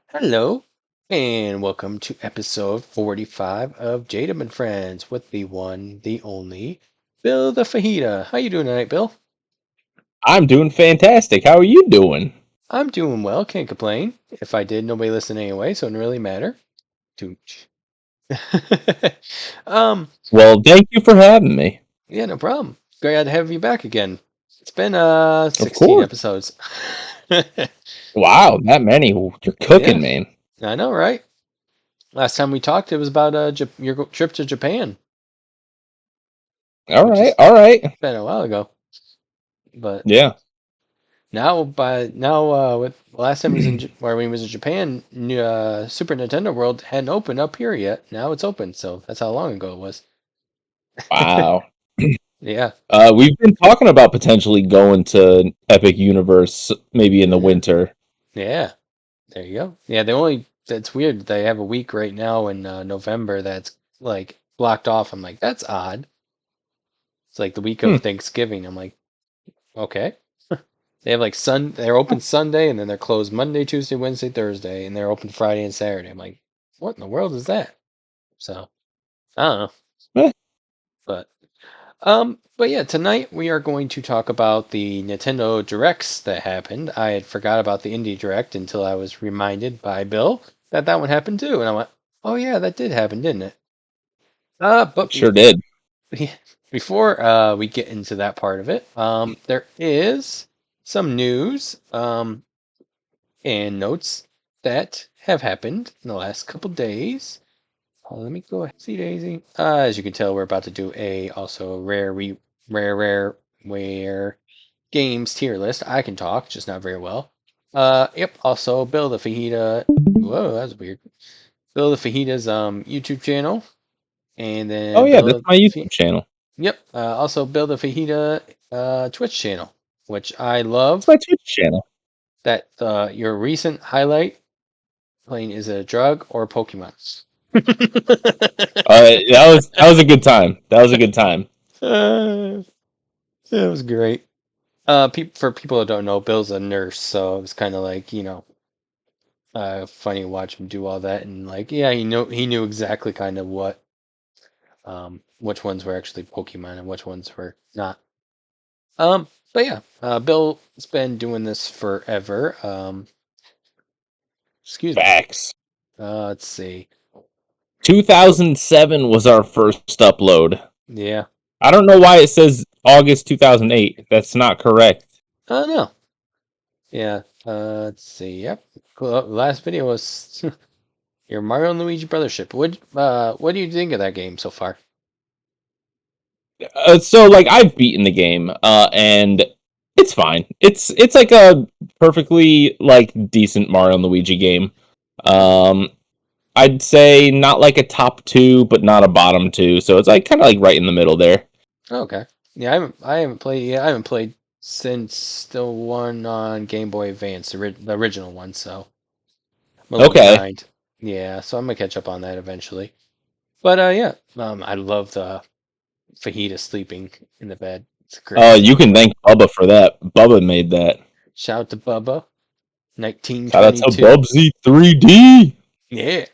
Hello, and welcome to episode 45 of JDUB and Friends with the one, the only, Bill the Fajita. How you doing tonight, Bill? I'm doing fantastic. How are you doing? I'm doing well, can't complain. If I did, nobody listened anyway, so it didn't really matter. Tooch. um, Well, thank you for having me. yeah, no problem. Glad to have you back again. It's been Of 16 course. episodes. Wow, that many. You're Yeah, cooking, man. I know, right? Last time we talked, it was about your trip to Japan, All which right, has all right. been a while ago. But Yeah. with last time he was where he was in Japan, Super Nintendo World hadn't opened up here yet. Now it's open, so that's how long ago it was. Wow. Yeah, We've been talking about potentially going to Epic Universe maybe in the yeah, winter. yeah. There you go. Yeah, they only that's weird. They have a week right now in November that's like blocked off. I'm like, that's odd. It's like the week of Hmm. Thanksgiving. I'm like, okay. They have like they're open Sunday and then they're closed Monday, Tuesday, Wednesday, Thursday, and they're open Friday and Saturday. I'm like, what in the world is that? So I don't know, Eh, but but yeah, tonight we are going to talk about the Nintendo Directs that happened. I had forgot about the Indie Direct until I was reminded by Bill that that one happened too, and I went, "Oh yeah, that did happen, didn't it?" But it sure did. before we get into that part of it, there is some news and notes that have happened in the last couple days. Let me go ahead. See Daisy. As you can tell, we're about to do a also rare games tier list. I can talk, just not very well. Yep. Also, Bill the Fajita. Whoa, that's weird. Bill the Fajita's YouTube channel, and Oh then yeah, that's my YouTube channel. Yep. Also, Bill the Fajita Twitch channel, which I It's love. my Twitch channel. That your recent highlight playing is it a drug or Pokemon? That was a good time. That was a good time. Uh, That was great. For people that don't know, Bill's a nurse, so it was kind of like funny to watch him do all that, and like, yeah, he knew exactly kind of what which ones were actually Pokemon and which ones were not. But yeah, Bill's been doing this forever. Excuse me. Facts. Let's see. Bill, 2007 was our first upload. yeah. I don't know why it says August 2008. That's not correct. Oh no. Yeah. Let's see. Yep. Cool. Last video was your Mario and Luigi Brothership. What do you think of that game so far? So like I've beaten the game, and it's fine. It's like a perfectly like decent Mario and Luigi game. Um, I'd say not like a top two, but not a bottom two. So it's like kind of like right in the middle there. Okay. Yeah, I haven't played. Yeah, I haven't played since the one on Game Boy Advance, the original one. So I'm a little Okay. behind. Yeah, so I'm gonna catch up on that eventually. But yeah, I love the fajita sleeping in the bed. It's great. You can thank Bubba for that. Bubba made that. Shout out to Bubba, Shout out to 1922. Bubsy 3D. Yeah,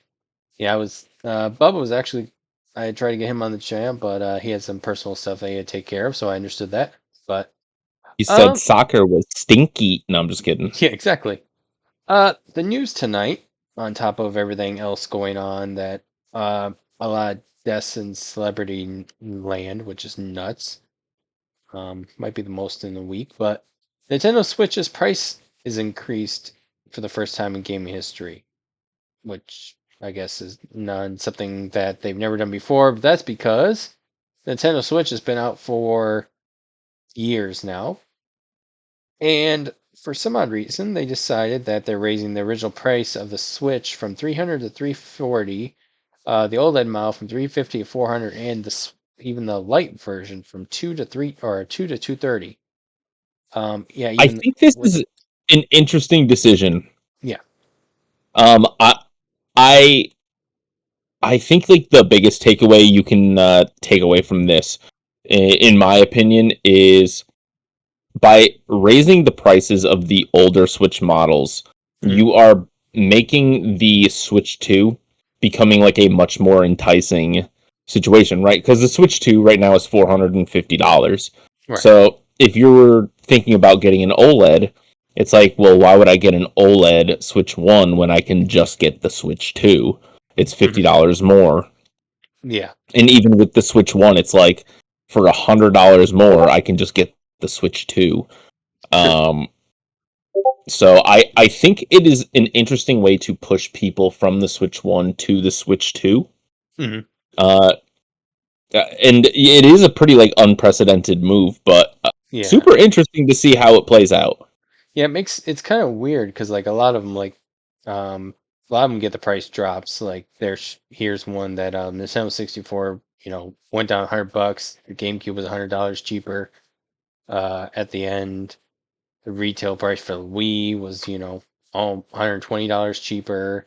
yeah. Bubba was actually. I tried to get him on the channel, but he had some personal stuff that he had to take care of, so I understood that. But He said um, soccer was stinky. No, I'm just kidding. yeah, exactly. The news tonight, on top of everything else going on, that a lot of deaths in celebrity land, which is nuts. Might be the most in the week, but Nintendo Switch's price is increased for the first time in gaming history, which I guess is none something that they've never done before. But that's because Nintendo Switch has been out for years now, and for some odd reason, they decided that they're raising the original price of the Switch from 300 to 340, the OLED model from 350 to 400, and even the light version from 2 to 230. Yeah, I even think this with is an interesting decision. yeah, Um, I I I think like the biggest takeaway you can take away from this, in my opinion, is by raising the prices of the older Switch models, mhm, you are making the Switch 2 becoming like a much more enticing situation, right? Because the Switch 2 right now is $450. Right. So if you're thinking about getting an OLED, it's like, well, why would I get an OLED Switch 1 when I can just get the Switch 2? It's Hmm. $50 more. Yeah. And even with the Switch 1, it's like for $100 more, I can just get the Switch 2. True. Um, so I think it is an interesting way to push people from the Switch 1 to the Switch 2. Hmm. Uh, and it is a pretty like unprecedented move, but Yeah. super interesting to see how it plays out. Yeah. It's kind of weird because like a lot of them a lot of them get the price drops. Like here's one that Nintendo 64 went down $100. The GameCube was $100 cheaper. At the end, the retail price for the Wii was all $120 cheaper.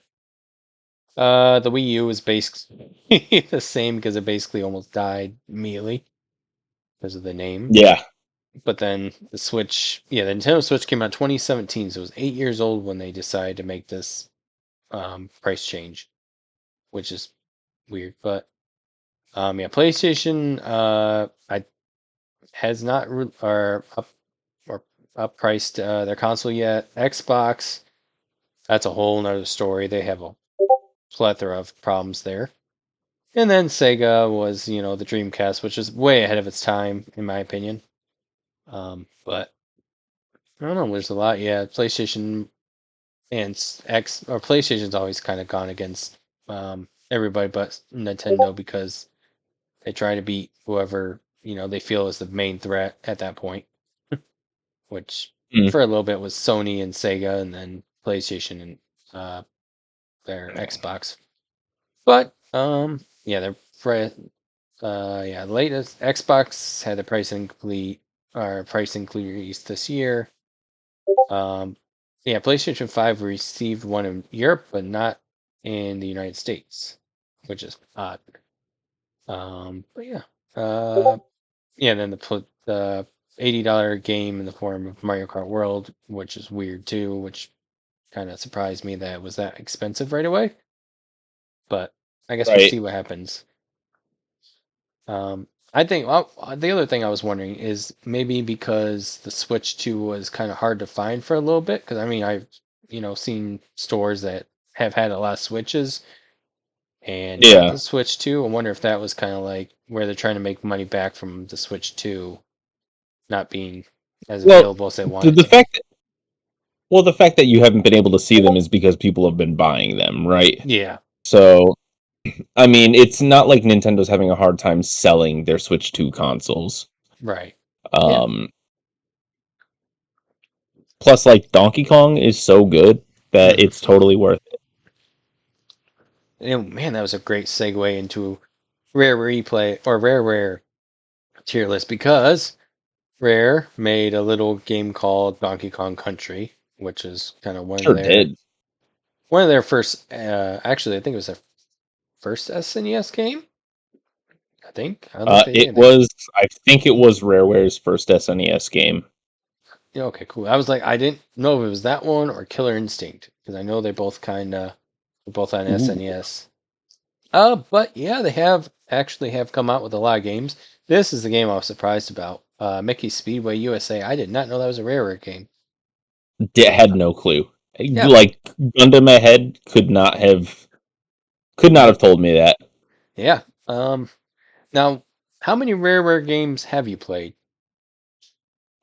The Wii U was basically the same because it basically almost died immediately because of the name. Yeah, But then the Switch, yeah, the Nintendo Switch came out 2017, so it was 8 years old when they decided to make this price change, which is weird. But yeah, PlayStation I has not or up priced their console yet. Xbox, that's a whole nother story. They have a plethora of problems there. And then Sega was, the Dreamcast, which is way ahead of its time, in my opinion. But I don't know. There's a lot. Yeah, PlayStation and X or PlayStation's always kind of gone against everybody but Nintendo because they try to beat whoever they feel is the main threat at that point, which mm, for a little bit was Sony and Sega, and then PlayStation and their Xbox. But yeah, the latest Xbox had a price increase this year. Yeah, PlayStation 5 received one in Europe, but not in the United States, which is odd. But yeah, yeah. Then the $80 game in the form of Mario Kart World, which is weird too, which kind of surprised me that it was that expensive right away. But I guess we'll right. see what happens. I think the other thing I was wondering is maybe because the Switch 2 was kind of hard to find for a little bit. Because I mean, I've seen stores that have had a lot of Switches and not Yeah. the Switch 2. I wonder if that was kind of like where they're trying to make money back from the Switch 2 not being as Well, available as they the, wanted the to be. fact that, well, the fact that you haven't been able to see them is because people have been buying them, right? Yeah, So, I mean, it's not like Nintendo's having a hard time selling their Switch 2 consoles. right. Yeah. Um, Plus, like Donkey Kong is so good that Hmm. it's totally worth it. Man, that was a great segue into Rare Replay or Rare tier list because Rare made a little game called Donkey Kong Country, which is kind of Sure did. one of their first. Actually, I think it was their first SNES game. I think. I don't know if they It did. was, I think it was Rareware's first SNES game. Yeah, okay, cool. I was like, I didn't know if it was that one or Killer Instinct because I know they both both on Ooh. SNES. But yeah, they have come out with a lot of games. This is the game I was surprised about. Mickey Speedway USA. I did not know that was a Rare game. Had no clue. Yeah. Like gun to my head, could not have told me that. Yeah. Now, how many Rare games have you played?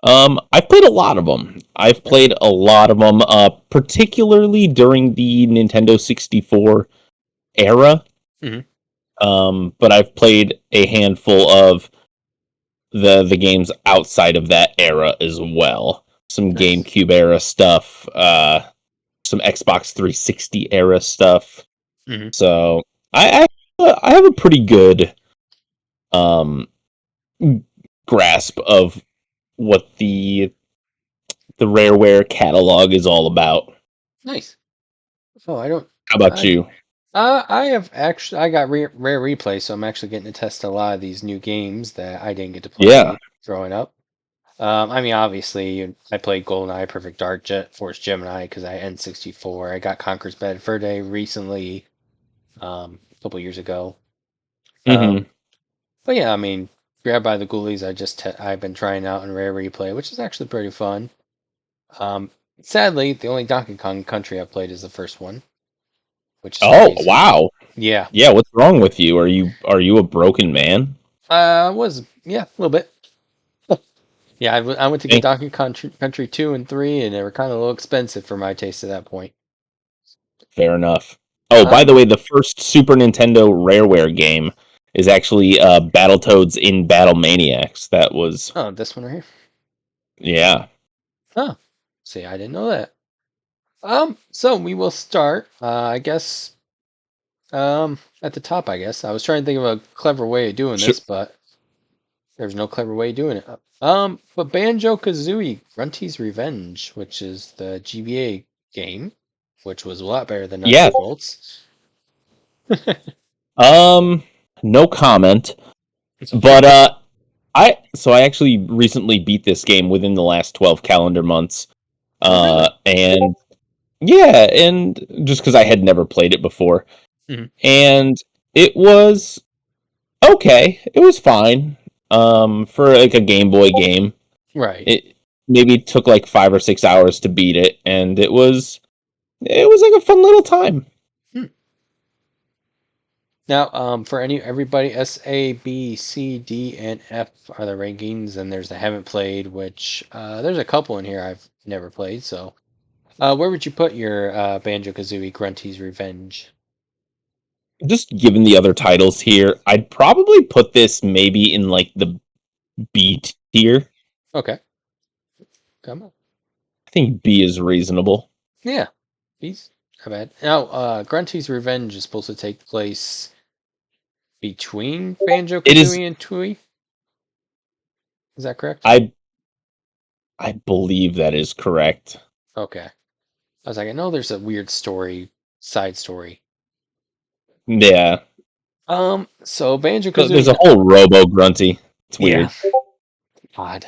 I've played a lot of them. I've Nice. played a lot of them, particularly during the Nintendo 64 era. Hmm. But I've played a handful of the games outside of that era as well. Some Nice. GameCube era stuff, some Xbox 360 era stuff. Hmm. So I have a pretty good um grasp of what the Rareware catalog is all about. Nice. Oh, I don't. How about I you? I have actually I got Rare Replay, so I'm actually getting to test a lot of these new games that I didn't get to Yeah. play growing up. I mean, obviously, I played GoldenEye, Perfect Dark, Jet Force Gemini because I N64. I got Conker's Bad Fur Day recently, a couple years ago. Hmm. Um, but yeah, I mean, Grab by the Ghoulies, I've been trying out in Rare Replay, which is actually pretty fun. Um, Sadly, the only Donkey Kong Country I've played is the first one, which is Oh, crazy. wow. Yeah, Yeah, what's wrong with you? Are you a broken man? yeah, a little bit. Yeah, I went to get Eh, Country 2 and 3, and they were kind of a little expensive for my taste at that point. fair enough. Oh, by Um, the way, the first Super Nintendo Rareware game is actually Battletoads in Battle Maniacs. That was, oh, this one right here. yeah. Oh, see, I didn't know that. So we will start, I guess, at the top, I guess. I was trying to think of a clever way of doing Sure. this, but there's no clever way of doing it. But Banjo-Kazooie Grunty's Revenge, which is the GBA game, which was a lot better than Nuts Yeah. and Bolts. Um, no comment. But I actually recently beat this game within the last 12 calendar months. Oh, really? And yeah, and just because I had never played it before. Mhm. And it was okay. It was fine. For like a Game Boy game. Right. It maybe took like 5 or 6 hours to beat it, and it was like a fun little time. Hmm. Now, for everybody, S, A, B, C, D, and F are the rankings, and there's the haven't played, which there's a couple in here I've never played. So, where would you put your Banjo-Kazooie Grunty's Revenge? Just given the other titles here, I'd probably put this maybe in like the B tier. Okay, come on. I think B is reasonable. Yeah, he's not bad. Now, Grunty's Revenge is supposed to take place between It is. Banjo-Kazooie and Tooie. Is that correct? I I believe that is correct. Okay. I was like, I know there's a weird story, side story. Yeah. So There's Banjo-Kazooie, a whole Robo Grunty. It's yeah, weird. odd.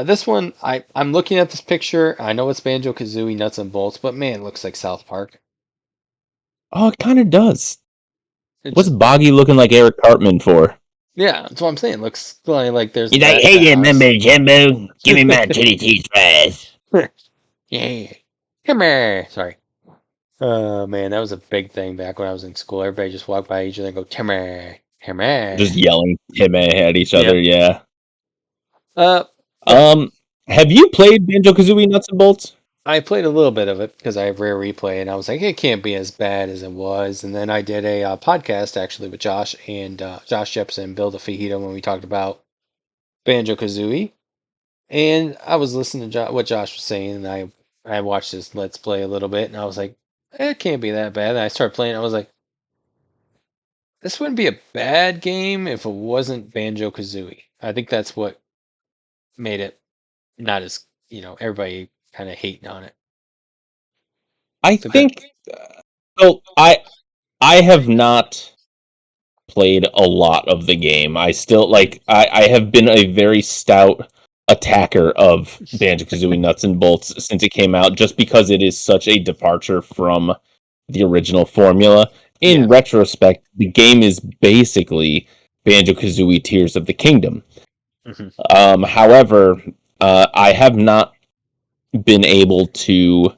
This one, I'm looking at this picture. I know it's Banjo Kazooie Nuts and Bolts, but man, it looks like South Park. Oh, it kind of does. It What's just, Boggy looking like Eric Cartman for? yeah, that's what I'm saying. It looks like there's He's like, that hey that there, house. remember Jimbo? Give me my chili cheese fries. Yeah, come here. Sorry. Oh man, that was a big thing back when I was in school. Everybody just walked by each other and go, come here, come Just here. yelling him at each other, Yep. yeah. Uh, but Um, have you played Banjo Kazooie Nuts and Bolts? I played a little bit of it because I have Rare Replay, and I was like, it can't be as bad as it was. And then I did a podcast actually with Josh and Josh Jepson, Bill the Fajita, when we talked about Banjo Kazooie, and I was listening to what Josh was saying, and I watched this Let's Play a little bit, and I was like, it can't be that bad. And I started playing. I was like, this wouldn't be a bad game if it wasn't Banjo Kazooie. I think that's what made it not as everybody kind of hating on it. I So good. think so. I have not played a lot of the game. I still I have been a very stout attacker of Banjo Kazooie Nuts and Bolts since it came out, just because it is such a departure from the original formula. Yeah. In retrospect, the game is basically Banjo Kazooie Tears of the Kingdom. Hmm. However, I have not been able to.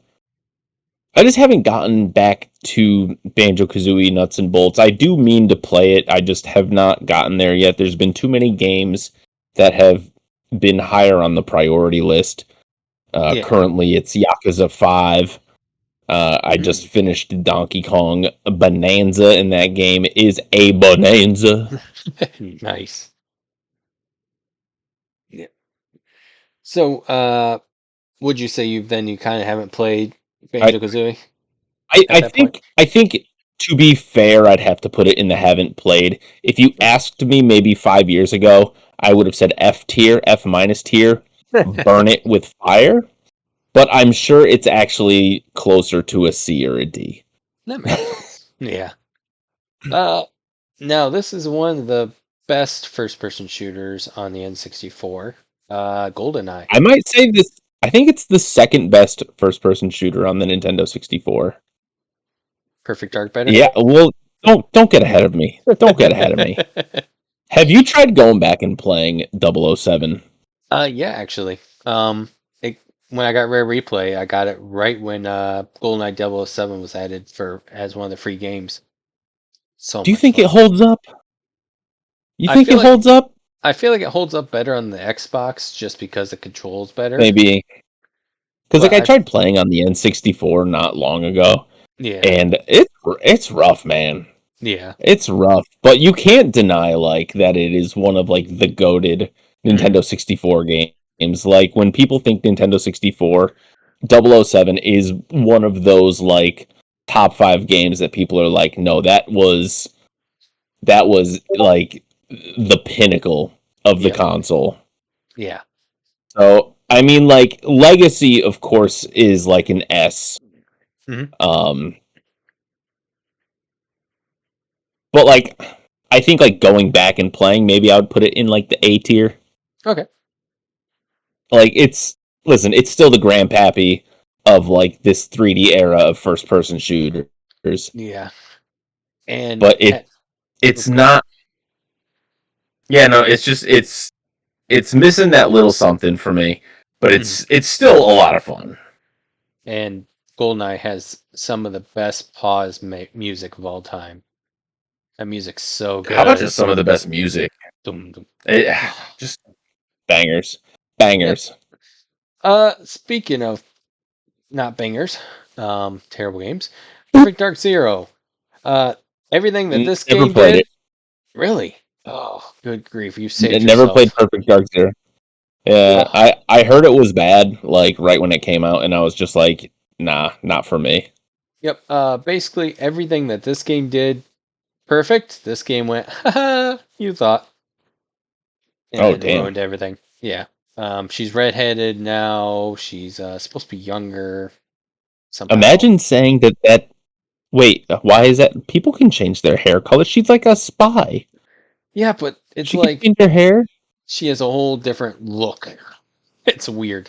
I just haven't gotten back to Banjo Kazooie Nuts and Bolts. I do mean to play it. I just have not gotten there yet. There's been too many games that have been higher on the priority list. Yeah. Currently, it's Yakuza 5. I just Mm. finished Donkey Kong Bonanza, and that game is a bonanza. Nice. Yeah. So, would you say you kind of haven't played I, Banjo Kazooie I, at I that point? think I think to be fair, I'd have to put it in the haven't played. If you asked me maybe 5 years ago, I would have said F tier, F minus tier, burn it with fire. But I'm sure it's actually closer to a C or a D. That makes sense. Yeah. Uh, Now this is one of the best first-person shooters on the N64. GoldenEye. I might say this. I think it's the second best first-person shooter on the Nintendo 64. Perfect Dark better? Yeah, well, don't get ahead of me. Don't get ahead of me. Have you tried going back and playing 007? Yeah, actually. It, when I got Rare Replay, I got it right when GoldenEye 007 was added for as one of the free games. So Do you much think it fun. holds up? You I think feel it like holds up? I feel like it holds up better on the Xbox just because the controls better. Maybe. Because But like I tried playing on the N64 not long ago, yeah, and it's rough, man. yeah. It's rough, but you can't deny like that it is one of like the goated Hmm. Nintendo 64 games. Like when people think Nintendo 64, 007 is one of those like top 5 games that people are like, no, that was like the pinnacle of the Yep. console. Yeah. So, I mean like Legacy of course is like an S. Hmm. Um but like I think like going back and playing, maybe I would put it in like the A tier. Okay. Like listen, it's still the grandpappy of like this 3D era of first person shooters, Yeah. And but it's go ahead. not. Yeah, no, it's just it's missing that little something for me, but Hmm. it's still a lot of fun. And GoldenEye has some of the best pause music of all time. That music's so How about good. just some of the best music? Dum, dum. It, Oh, just bangers, yep. bangers. Speaking of not bangers, terrible games. Perfect Dark Zero. Uh, everything that this Never game played did, it. really. Oh, good grief! You saved Never played yourself. Perfect Dark Zero. Yeah, Oh, I heard it was bad, like right when it came out, and I was just like, nah, not for me. yep. Basically everything that this game did, perfect. This game went, haha, you thought, Oh and damn! ruined everything. Yeah. She's redheaded now. She's supposed to be younger somehow. Imagine saying that. Wait, why is that? People can change their hair color. She's like a spy. Yeah, but it's She can like change her hair. she has a whole different look. It's weird.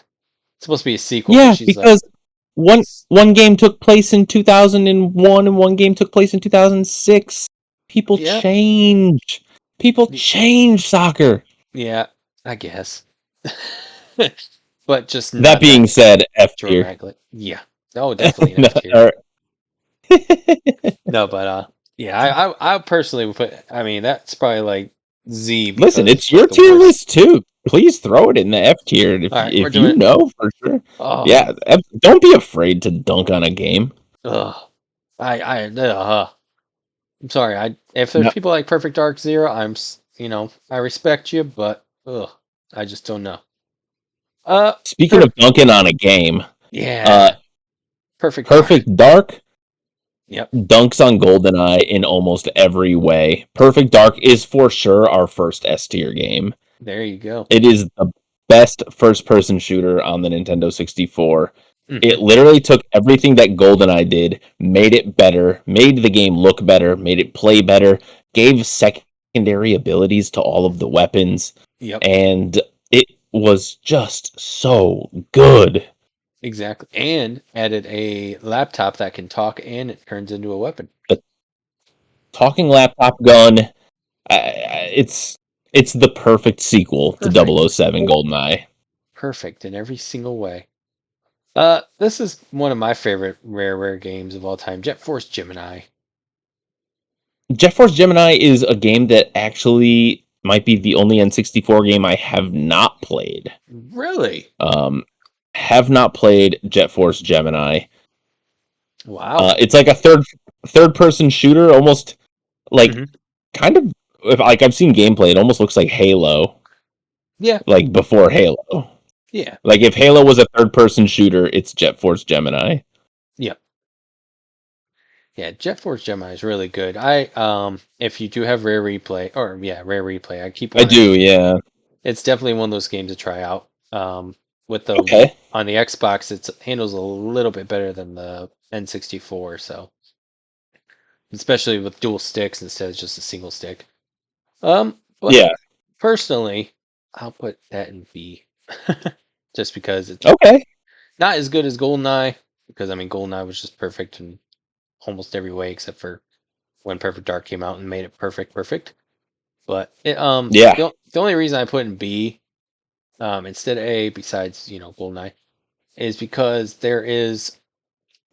It's supposed to be a sequel, but Yeah, she's like, because one game took place in 2001 and one game took place in 2006. People yeah, change. People change soccer. yeah, I guess. But just That not being that said, F tier. dramatically. Yeah. Oh, definitely an No, F tier. or- No, but yeah, I personally would put. I mean, that's probably like Z Listen, because it's it's like your the tier worst. list too. Please throw it in the F tier All right, we're if doing you it. know for sure. Oh, Yeah, don't be afraid to dunk on a game. ugh. I'm sorry. If there's No, people like Perfect Dark Zero, I respect you, but ugh, I just don't know. speaking of Perfect. dunking on a game, uh, Yeah, Perfect Dark. Perfect Dark Yep. dunks on GoldenEye in almost every way. Perfect Dark is for sure our first S tier game. There you go. It is the best first person shooter on the Nintendo 64. Hmm. It literally took everything that GoldenEye did, made it better, made the game look better, made it play better, gave secondary abilities to all of the weapons, Yep. and it was just so good. Exactly. And added a laptop that can talk and it turns into a weapon. The talking laptop gun, it's the perfect sequel to Perfect. 007 GoldenEye. Perfect in every single way. This is one of my favorite rare games of all time, Jet Force Gemini. Jet Force Gemini is a game that actually might be the only N64 game I have not played. Really? Um, have not played Jet Force Gemini. Wow. It's like a third person shooter, almost like Hmm. kind of if like I've seen gameplay. It almost looks like Halo, Yeah. like before Halo. Yeah. Like if Halo was a third person shooter, it's Jet Force Gemini. Yeah. Yeah. Jet Force Gemini is really good. If you do have Rare Replay, or yeah, Rare Replay, I keep I wanting. do, yeah. It's definitely one of those games to try out. With the Okay. on the Xbox, it handles a little bit better than the N64. So especially with dual sticks instead of just a single stick. But Yeah. personally, I'll put that in B. just because it's Okay. not as good as GoldenEye. Because I mean, GoldenEye was just perfect in almost every way except for when Perfect Dark came out and made it perfect. But Yeah. the only reason I put in B instead of A, besides GoldenEye, is because there is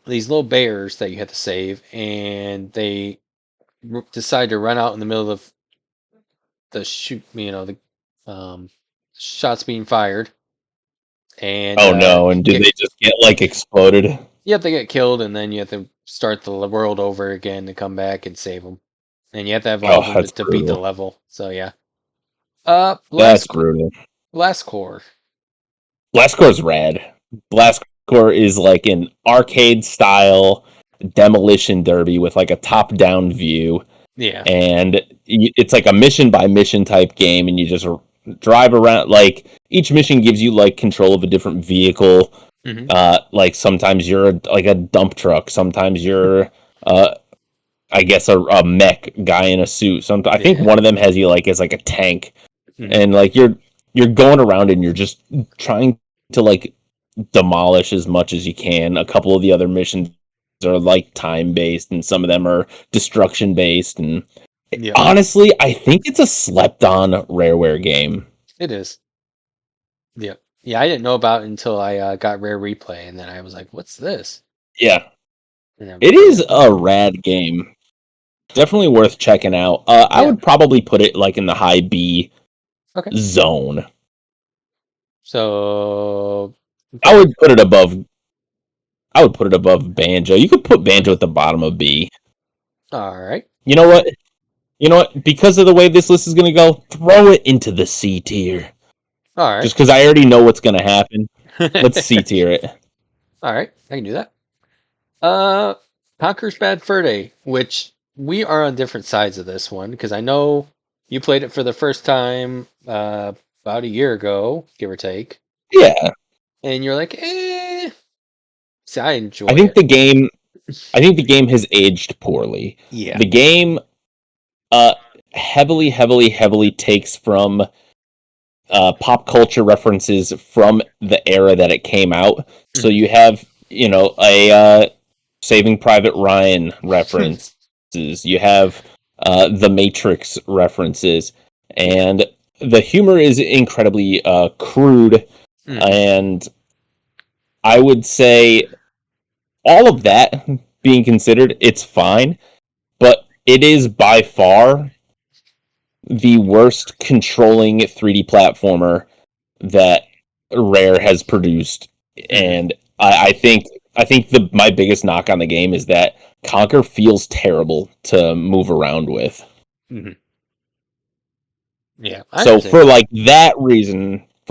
these little bears that you have to save, and they decide to run out in the middle of the shoot, the um, shots being fired, and Oh no! And did get they just get like exploded? you have to get killed, and then you have to start the world over again to come back and save them, and you have to have all Oh, of them that's to beat the brutal. level. So yeah, That's brutal. Blast Core, Blastcore's rad. Blastcore is like an arcade style demolition derby with like a top down view, yeah, and it's like a mission by mission type game, and you just drive around. Like each mission gives you like control of a different vehicle. hmm Like sometimes you're like a dump truck, sometimes you're I guess a mech guy in a suit. I think yeah, one of them has you like as like a tank, hmm and like you're going around and you're just trying to like demolish as much as you can. A couple of the other missions are like time based, and some of them are destruction based. And yeah, honestly, I think it's a slept on Rareware game. it is. Yeah, yeah. I didn't know about it until I got Rare Replay, and then I was like, "What's this?" Yeah, And I it played is it. a rad game. Definitely worth checking out. I Yeah. would probably put it like in the high B Okay. zone. So I okay. would put it above. I would put it above Banjo. You could put Banjo Okay. at the bottom of B. All right. You know what? You know what? Because of the way this list is going to go, throw it into the C tier. All right. Just because I already know what's going to happen. Let's C tier it. All right. I can do that. Uh, Conker's Bad Fur Day, which we are on different sides of this one because I know you played it for the first time about a year ago, give or take, Yeah, and you're like, eh. See, I I enjoy think it. the game. I think the game has aged poorly. Yeah. The game uh, heavily takes from pop culture references from the era that it came out. So hmm you have, a Saving Private Ryan references. You have the Matrix references, yeah. and the humor is incredibly crude. hmm And I would say all of that being considered, it's fine, but it is by far the worst controlling 3D platformer that Rare has produced, hmm and I think the my biggest knock on the game is that Conquer feels terrible to move around with. hmm Yeah. I So understand. for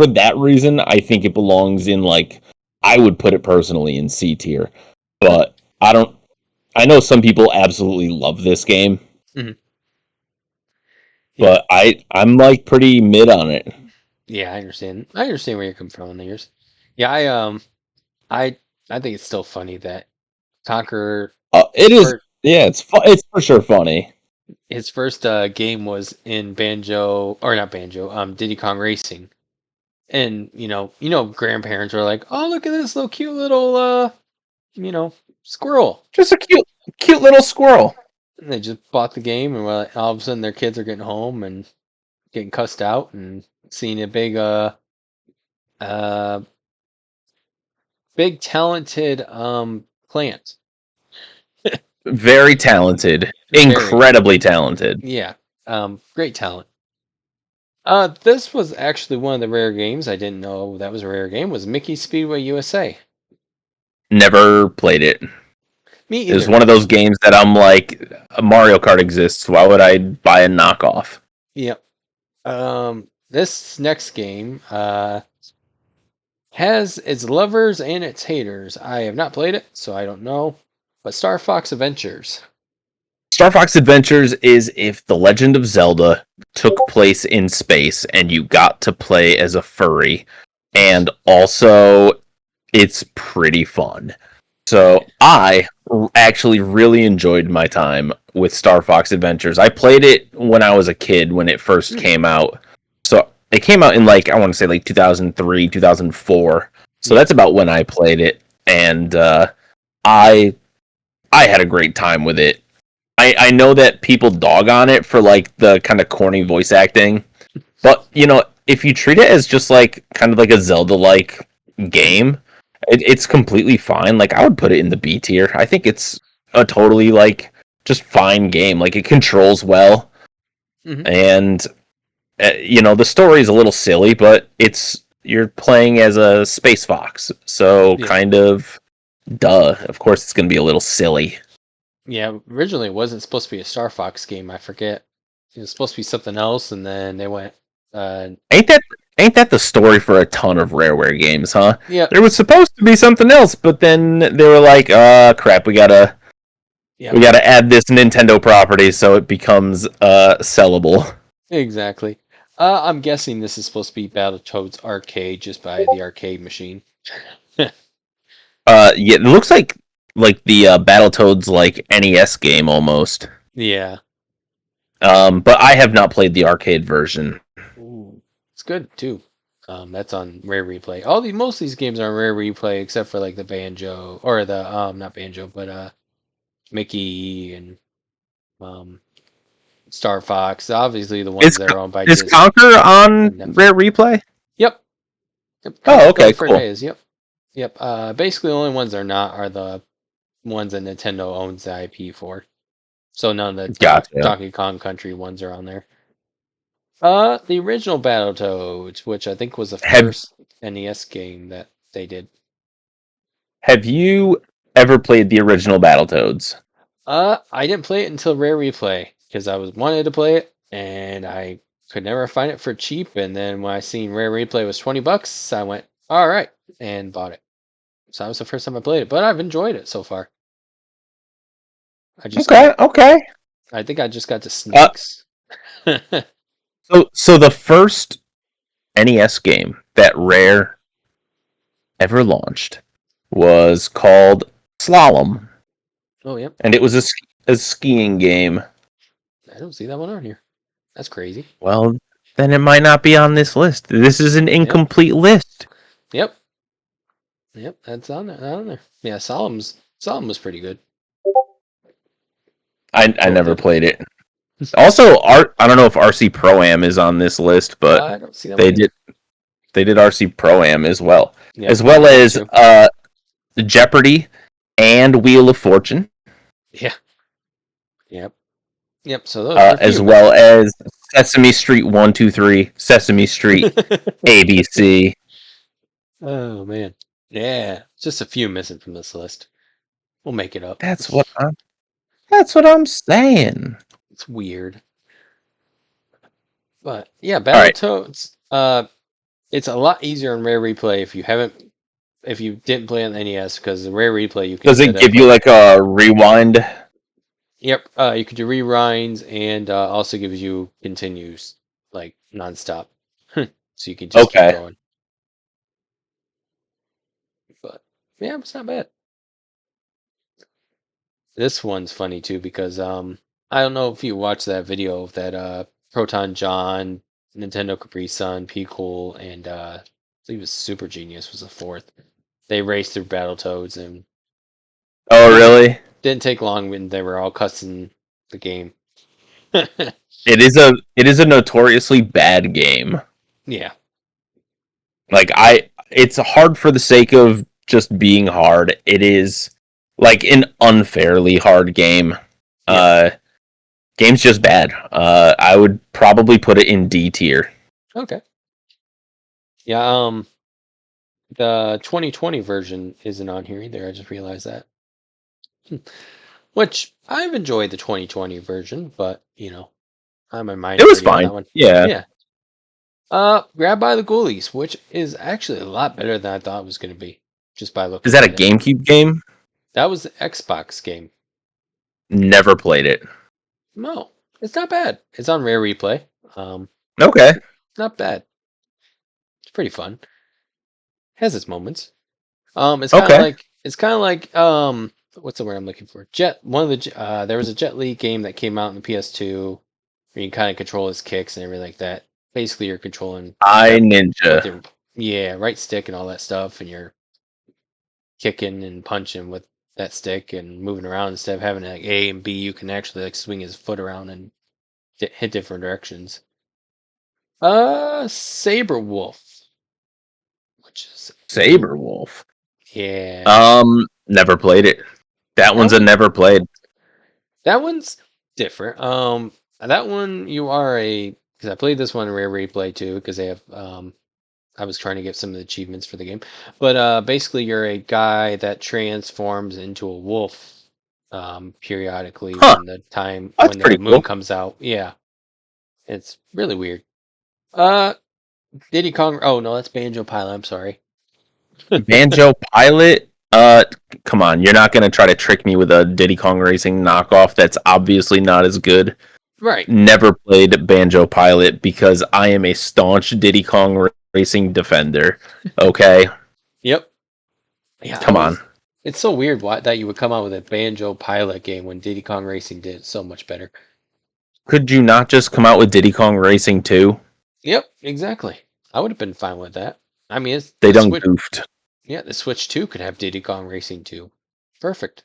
that reason, I think it belongs in like I would put it personally in C tier, Okay. but I don't. I know some people absolutely love this game, hmm Yeah. but I'm like pretty mid on it. Yeah. I understand. I understand where you're coming from on yours. Yeah. I I think it's still funny that Conker It is, first yeah, it's for sure funny. his first game was in Banjo or not Banjo, Diddy Kong Racing. And grandparents were like, "Oh, look at this little cute little you know, squirrel." Just a cute little squirrel. And they just bought the game, and all of a sudden their kids are getting home and getting cussed out and seeing a uh big talented plant. Very talented, Very. incredibly talented. Yeah. Great talent. This was actually one of the rare games. I didn't know that was a rare game. Was Mickey Speedway USA? Never played it. Me It was either. one of those games that I'm like, Mario Kart exists. Why would I buy a knockoff? Yep. This next game has its lovers and its haters. I have not played it, so I don't know. But Star Fox Adventures. Star Fox Adventures is if The Legend of Zelda took place in space and you got to play as a furry, and also it's pretty fun. Okay. So I actually really enjoyed my time with Star Fox Adventures. I played it when I was a kid when it first Hmm. came out. So it came out in like I want to say like 2003, 2004. So Yeah. that's about when I played it, and I I had a great time with it. I know that people dog on it for like the kind of corny voice acting, but if you treat it as just like kind of like a Zelda like Hmm. game, it's completely fine. Like I would put it in the B tier. I think it's a totally like just fine game. Like it controls well, Hmm. and the story is a little silly, but you're playing as a space fox, so Yeah. kind of duh. Of course, it's going to be a little silly. Yeah. Originally, it wasn't supposed to be a Star Fox game. I forget. It was supposed to be something else, and then they went. Uh, Ain't that ain't that the story for a ton of Rareware games, huh? yep. There was supposed to be something else, but then they were like, crap, we Yep. gotta add this Nintendo property so it becomes sellable." Exactly. I'm guessing this is supposed to be Battletoads Arcade just by the arcade machine. Yeah, it looks like the Battletoads like NES game almost. Yeah. But I have not played the arcade version. Ooh, it's good too. That's on Rare Replay. Most of these games are on Rare Replay except for like the Banjo or the not Banjo, but Mickey and um Star Fox. Obviously the ones Is that are owned by is Disney Conquer on and Netflix. Rare Replay? Yep. Yep. Oh, okay, Conquer cool. Days. Yep. Yep. Basically the only ones that are not are the ones that Nintendo owns the IP for. So none of the Gotcha. Donkey Kong Country ones are on there. The original Battletoads, which I think was the Have first NES game that they did. Have you ever played the original Battletoads? I didn't play it until Rare Replay because I was wanted to play it and I could never find it for cheap. And then when I seen Rare Replay was $20, I went, all right, and bought it. So that was the first time I played it, but I've enjoyed it so far. I just got, Okay, okay. I think I just got to Uh, Snakes. so the first NES game that Rare ever launched was called Slalom, Oh, yep. and it was a skiing game. I don't see that one on here. That's crazy. Well, then it might not be on this list. This is an Yep. incomplete list. Yep. Yep. That's on there. On there. Yeah. Solemn was pretty good. I Well never done. played it. Also, I don't know if RC Pro Am is on this list, but I don't see that one they either. did they did RC Pro Am Yep. as I well did as too. Jeopardy and Wheel of Fortune, Yeah. Yep. Yep. So those are a as few, but well as Sesame Street 1, 2, 3, Sesame Street ABC. oh man. Yeah. Just a few missing from this list. We'll make it up. That's what I'm saying. It's weird. But yeah, All right. Battletoads. It's a lot easier on Rare Replay if you didn't play on the NES because the Rare Replay you can Does set it give up you like like a rewind? yep, you can do rewinds and also gives you continues like nonstop. So you can just keep Okay. going. But yeah, it's not bad. This one's funny too because I don't know if you watched that video of that Proton John, Nintendo Capri Sun, P Cool, and I believe it was Super Genius was the fourth. They raced through Battletoads and Oh, didn't really? didn't take long when they were all cussing the game. It is a notoriously bad game. Yeah. Like it's hard for the sake of just being hard. It is like an unfairly hard game. Yep. Uh Game's just bad. I would probably put it in D tier. Okay. Yeah, the 2020 version isn't on here either. I just realized that. Which I've enjoyed the 2020 version, but I'm a It was minority on fine. that one. Yeah. Yeah. Grab by the Ghoulies, which is actually a lot better than I thought it was going to be, just by Is looking that a at it. GameCube game? That was the Xbox game. Never played it. No, it's not bad. It's on Rare Replay. Okay. It's not bad. It's pretty fun. Has its moments. Okay. It's kind of like what's the word I'm looking for? There was a Jet Li game that came out in the PS2 where you can kind of control his kicks and everything like that. basically you're controlling I that with Ninja. your right stick and all that stuff, and you're kicking and punching with that stick and moving around instead of having like A and B. You can actually like swing his foot around and hit different directions. Saber Wolf, which is new. Saberwolf. Yeah, Never played it. That that one's a one. never played. That one's different. That one you are a because I played this one rare replay too because they have I was trying to get some of the achievements for the game, but basically you're a guy that transforms into a wolf periodically Huh. when the time That's when the pretty moon cool. comes out. Yeah, it's really weird. Uh, Diddy Kong. Oh no, that's Banjo Pilot. I'm sorry. Banjo Pilot. Come on. You're not gonna try to trick me with a Diddy Kong Racing knockoff that's obviously not as good. Right. Never played Banjo Pilot because I am a staunch Diddy Kong Racing defender. Okay, Yep. Yeah, I come on. was. It's so weird why that you would come out with a Banjo Pilot game when Diddy Kong Racing did so much better. Could you not just come out with Diddy Kong Racing 2? Yep, exactly. I would have been fine with that. I mean, it's They the done Switch. goofed. Yeah, the Switch 2 could have Diddy Kong Racing 2. Perfect.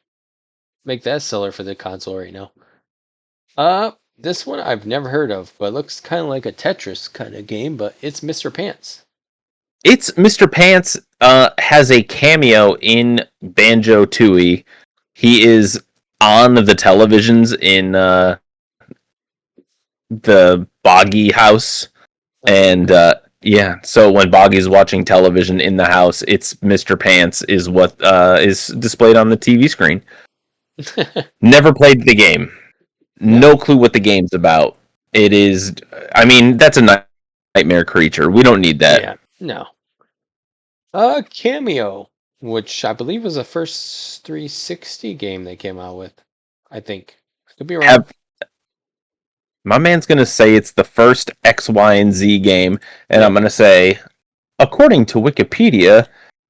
Make that seller for the console right now. This one I've never heard of, but looks kind of like a Tetris kind of game, but it's Mr. Pants. It's Mr. Pants has a cameo in Banjo Tooie. He is on the televisions in the Boggy house. Oh, And okay. yeah, so when Boggy's watching television in the house, it's Mr. Pants is what is displayed on the TV screen. Never played the game. Yeah, No clue what the game's about. It is, I mean, that's a nightmare creature. We don't need that. yeah, no. Cameo, which I believe was the first 360 game they came out with. I think. I could be wrong. Have my man's gonna say it's the first X, Y, and Z game, and I'm Yep, gonna say, according to Wikipedia,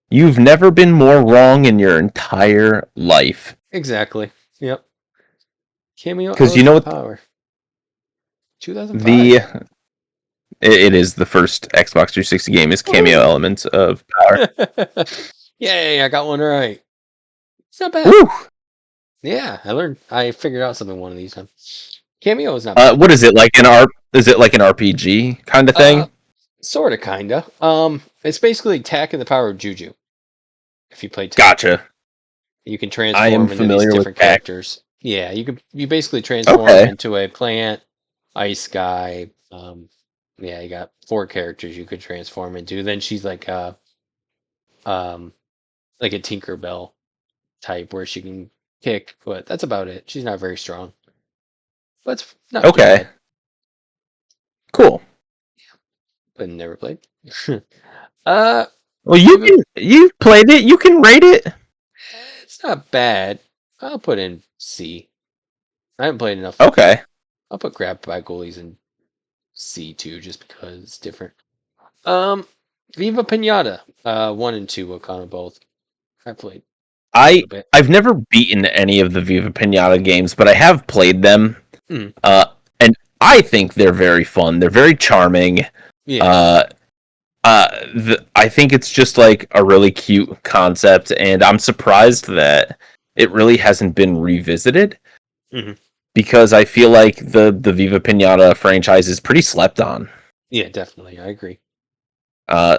you've never been more wrong in your entire life. exactly. Yep. Cameo Because you know Elements of what Power. 2005. the it is the first Xbox 360 game is Cameo Woohoo! Elements of Power. Yay, I got one right. It's not bad. Woo! Yeah, I figured out something one of these times. Cameo is not bad. What is it like Is it like an RPG kind of Uh, thing? Sorta, kinda. It's basically Tack and the Power of Juju. If you play Tack, Gotcha. you can I am transform into these familiar with different Pack. characters. Yeah, you basically transform Okay. into a plant, ice guy. Yeah, you got four characters you could transform into. Then she's um, like a Tinkerbell type where she can kick, but that's about it. She's not very strong, but it's not too Okay. bad. Cool. But never played. uh, Well, Viva, you played it. You can rate it. it's not bad. I'll put in C. I haven't played enough. Okay. I'll put Grab by Goalies in C2 just because it's different. Um, Viva Pinata, 1 and 2 will count both. I played a I little bit. I've never beaten any of the Viva Pinata games, but I have played them. Mm, Uh, and I think they're very fun. They're very charming. yeah. Uh, I think it's just like a really cute concept, and I'm surprised that it really hasn't been revisited Hmm. because I feel like the Viva Pinata franchise is pretty slept on. Yeah, definitely. I agree. Uh,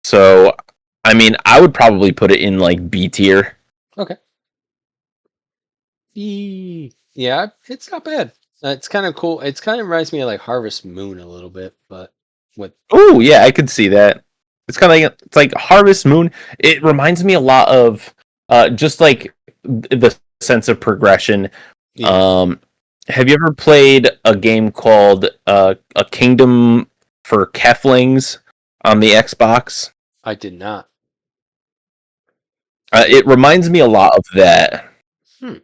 so I mean, I would probably put it in like B tier. Okay. Yeah, it's not bad. It's kind of cool. It's kind of reminds me of like Harvest Moon a little bit, but with Oh yeah, I could see that. It's kind of like it's like Harvest Moon. It reminds me a lot of just like the sense of progression. yeah, Um, have you ever played a game called A Kingdom for Keflings on the Xbox? I did not. It reminds me a lot of that, Hmm.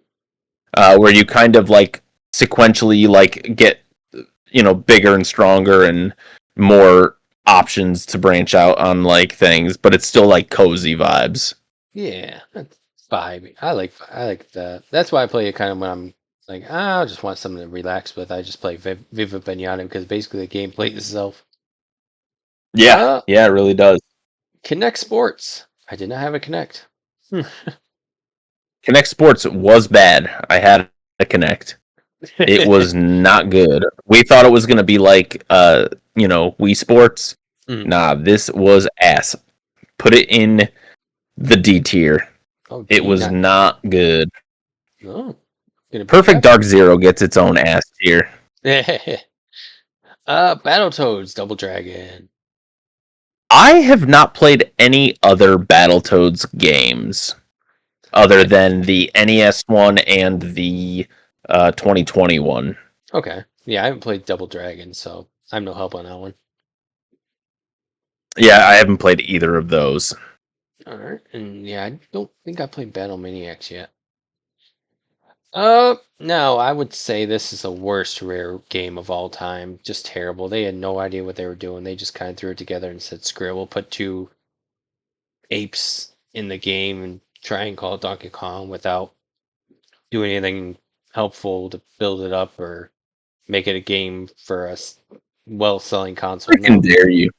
where you kind of like sequentially like get bigger and stronger and more options to branch out on like things, but it's still like cozy vibes. Yeah, that's vibe. I like that. That's why I play it kind of when I'm like, I just want something to relax with. I just play Viva Pinata because basically the game plays itself. Yeah, Uh, yeah, it really does. Connect Sports. I did not have a Connect. Hmm. Connect Sports was bad. I had a Connect. It was not good. We thought it was gonna be like Wii Sports. Mm. Nah, this was ass. Put it in the D tier. Oh, It D, was not. not good. Oh, gonna beat Perfect that. Dark Zero gets its own ass tier. Battletoads Double Dragon. I have not played any other Battletoads games other I than the NES one and the 2021. Okay. Yeah, I haven't played Double Dragon, so I'm no help on that one. Yeah, I haven't played either of those. All right, and yeah, I don't think I played Battle Maniacs yet. No, I would say this is the worst rare game of all time. Just terrible. They had no idea what they were doing. They just kind of threw it together and said, "Screw it, we'll put two apes in the game and try and call it Donkey Kong without doing anything helpful to build it up or make it a game for a well-selling console." Freaking No. dare you.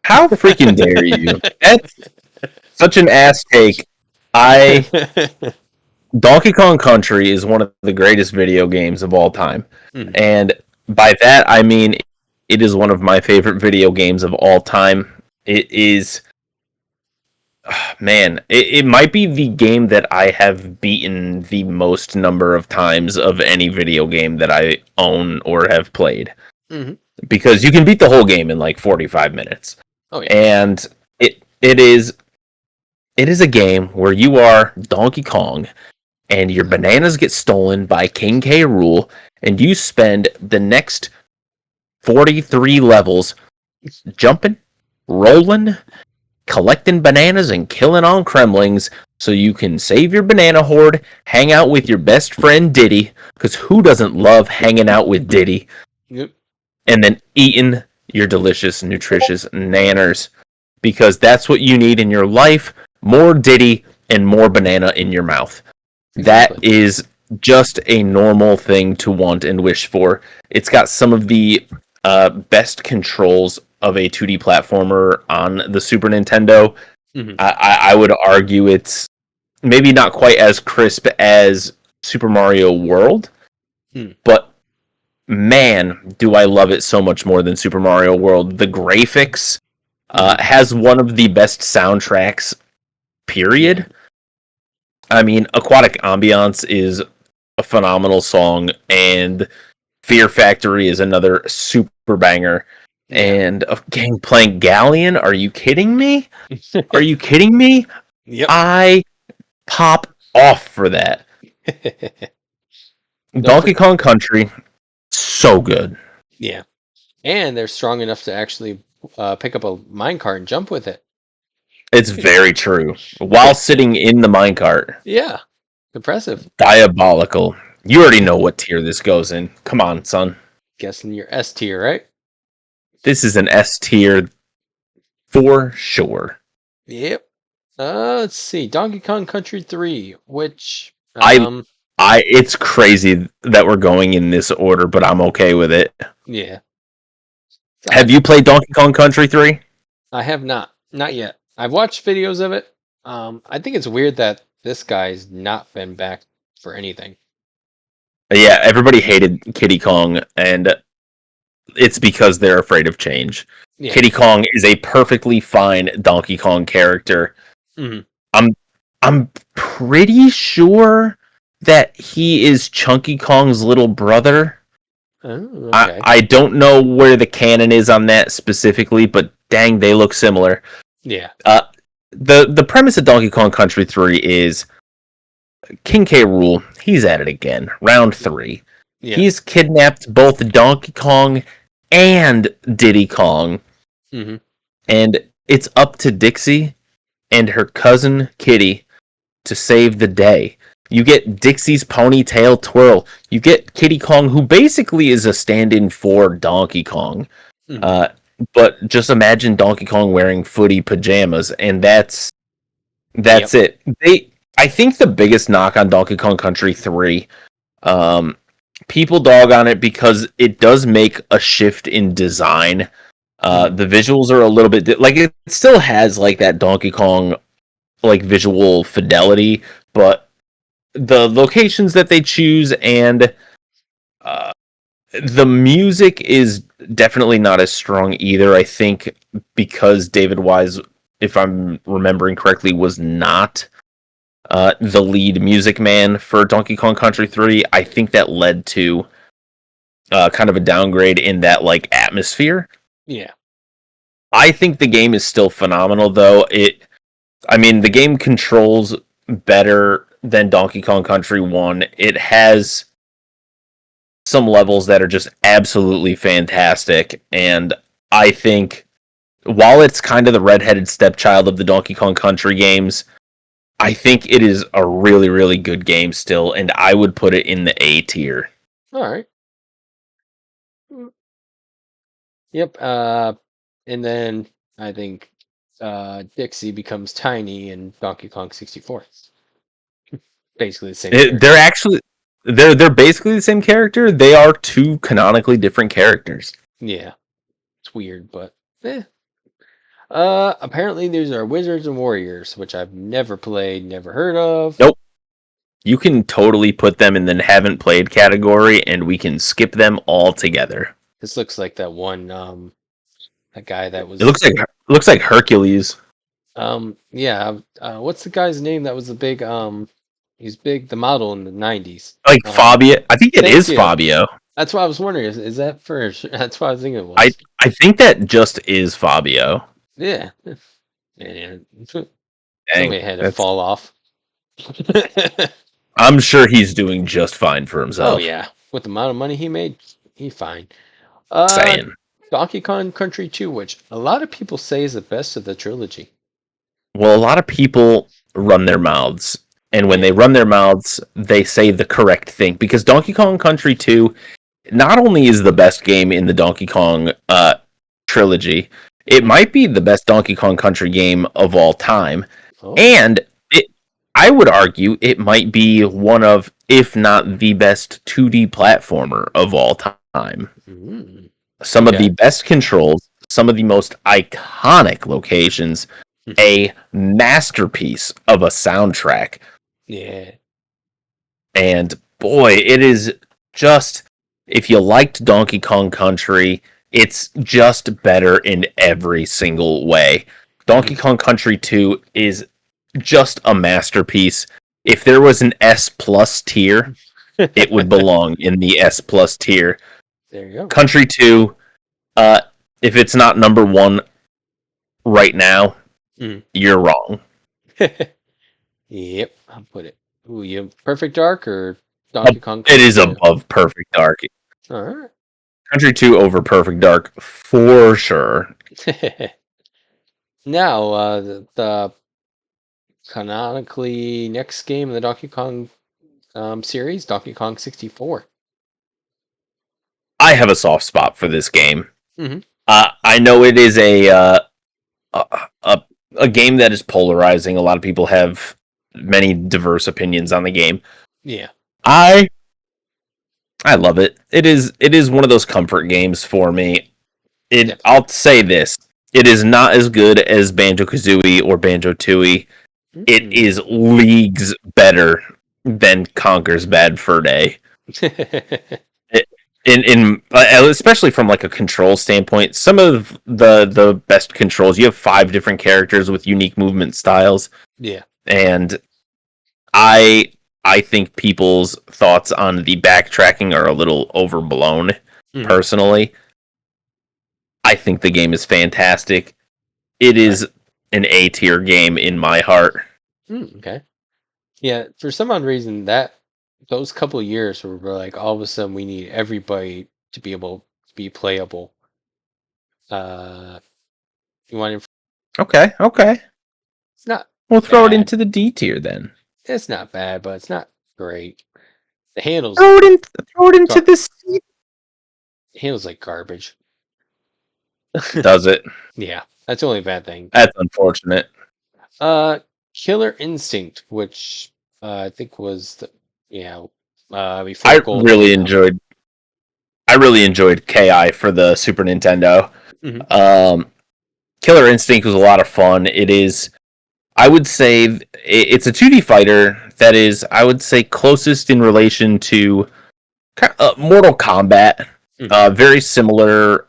How freaking dare you? That's such an ass take. I Donkey Kong Country is one of the greatest video games of all time. Mhm. And by that I mean it is one of my favorite video games of all time. It is man, it might be the game that I have beaten the most number of times of any video game that I own or have played. Mhm. Because you can beat the whole game in like 45 minutes. Oh yeah. And it is a game where you are Donkey Kong and your bananas get stolen by King K. Rool and you spend the next 43 levels jumping, rolling, collecting bananas and killing on Kremlings so you can save your banana horde, hang out with your best friend Diddy, because who doesn't love hanging out with Diddy, Yep. and then eating your delicious, nutritious nanners, because that's what you need in your life, more Diddy and more banana in your mouth. That Exactly. is just a normal thing to want and wish for. It's got some of the best controls of a 2D platformer on the Super Nintendo. Mhm. I would argue it's maybe not quite as crisp as Super Mario World, Hmm. but man, do I love it so much more than Super Mario World. The graphics Mhm. has one of the best soundtracks, Yeah. period. I mean, Aquatic Ambiance is a phenomenal song, and Fear Factory is another super banger. Yeah. And a game playing Galleon? Are you kidding me? Are you kidding me? Yep. I pop off for that. No, Donkey Kong Country, so good. yeah. And they're strong enough to actually pick up a minecart and jump with it. It's very true. While sitting in the minecart, Yeah. Impressive. diabolical. You already know what tier this goes in. Come on, son. Guessing you're S tier, right? This is an S tier for sure. Yep. Let's see. Donkey Kong Country 3, which I it's crazy that we're going in this order, but I'm okay with it. yeah. Have you played Donkey Kong Country 3? I have not. Not yet. I've watched videos of it. I think it's weird that this guy's not been back for anything. Yeah, everybody hated Kiddy Kong, and it's because they're afraid of change. Yeah. Kiddy Kong is a perfectly fine Donkey Kong character. Mhm. I'm I'm pretty sure that he is Chunky Kong's little brother. Oh, I, okay. I don't know where the canon is on that specifically, but dang, they look similar. Yeah. The premise of Donkey Kong Country 3 is King K. Rool, he's at it again. Round 3. Yeah. He's kidnapped both Donkey Kong and Diddy Kong, Hmm. and it's up to Dixie and her cousin Kitty to save the day. You get Dixie's ponytail twirl. You get Kiddy Kong, who basically is a stand-in for Donkey Kong. Hmm. Uh, but just imagine Donkey Kong wearing footy pajamas, and that's it. I think the biggest knock on Donkey Kong Country 3, people dog on it because it does make a shift in design. Hmm. The visuals are a little bit like it still has like that Donkey Kong like visual fidelity, but the locations that they choose and uh, the music is definitely not as strong either. I think because David Wise, if I'm remembering correctly, was not the lead music man for Donkey Kong Country 3. I think that led to kind of a downgrade in that like atmosphere. Yeah. I think the game is still phenomenal though. I mean, the game controls better than Donkey Kong Country 1. It has some levels that are just absolutely fantastic, and I think while it's kind of the redheaded stepchild of the Donkey Kong Country games, I think it is a really, really good game still, and I would put it in the A tier. All right. Yep. And then I think Dixie becomes Tiny in Donkey Kong 64. Basically the same They're character. actually they're basically the same character. They are two canonically different characters. Yeah. It's weird, but eh. Apparently these are Wizards and Warriors, which I've never played, never heard of. Nope. You can totally put them in the haven't played category, and we can skip them all together. This looks like that one that guy that It was looks like Hercules, yeah, what's the guy's name that was the big he's big the model in the 90s. like Fabio. I think it Thank is you. Fabio. That's what I was wondering. Is that for that's what I was thinking it I was. I think that just is Fabio. Yeah. Yeah. Dang, Somebody had to that's. fall off. I'm sure he's doing just fine for Oh himself. yeah. With the amount of money he made, he fine. Uh Saying. Donkey Kong Country 2, which a lot of people say is the best of the trilogy. Well, a lot of people run their mouths, and when they Yeah. run their mouths, they say the correct thing because Donkey Kong Country 2 not only is the best game in the Donkey Kong trilogy, it Mhm. might be the best Donkey Kong Country game of all time. Oh. And it, I would argue it might be one of, if not the best 2D platformer of all time. Mm. Some of the Okay. best controls, some of the most iconic locations, a masterpiece of a soundtrack. Yeah. And boy, it is just, if you liked Donkey Kong Country, it's just better in every single way. Donkey Kong Country 2 is just a masterpiece. If there was an S plus tier, it would belong in the S plus tier. There you go. Country 2, uh, if it's not number one right now, Mm. you're wrong. Yep, I'll put it. Ooh, you Perfect Dark or Donkey Kong It Country is 2? above Perfect Dark. All right. Country 2 over Perfect Dark for sure. Now, the canonically next game in the Donkey Kong series, Donkey Kong 64. I have a soft spot for this game. Hmm. I know it is a a a game that is polarizing. A lot of people have many diverse opinions on the game. Yeah, I I love it. It is one of those comfort games for me. definitely. I'll say this. It is not as good as Banjo-Kazooie or Banjo-Tooie. It Mm. is leagues better than Conker's Bad Fur Day. It, especially from like a control standpoint, some of the best controls. You have 5 different characters with unique movement styles, Yeah. and I I think people's thoughts on the backtracking are a little overblown. Hmm. Personally, I think the game is fantastic. It All right. is an A tier game in my heart. Okay. Yeah, for some odd reason that those couple of years where we're like all of a sudden we need everybody to be able to be playable. Uh, you want Okay, okay. it's not We'll throw it bad. into the D tier then. It's not bad, but it's not great. The handles Throw it in. Throw it into gar the C. handles like garbage. Does it? Yeah, that's the only bad thing. That's unfortunate. Uh, Killer Instinct, which I think was the yeah before I Gold really came out. enjoyed. I really enjoyed KI for the Super Nintendo. Mhm. Killer Instinct was a lot of fun. It is, I would say, it's a 2D fighter that is, I would say, closest in relation to Mortal Kombat. Mhm. Very similar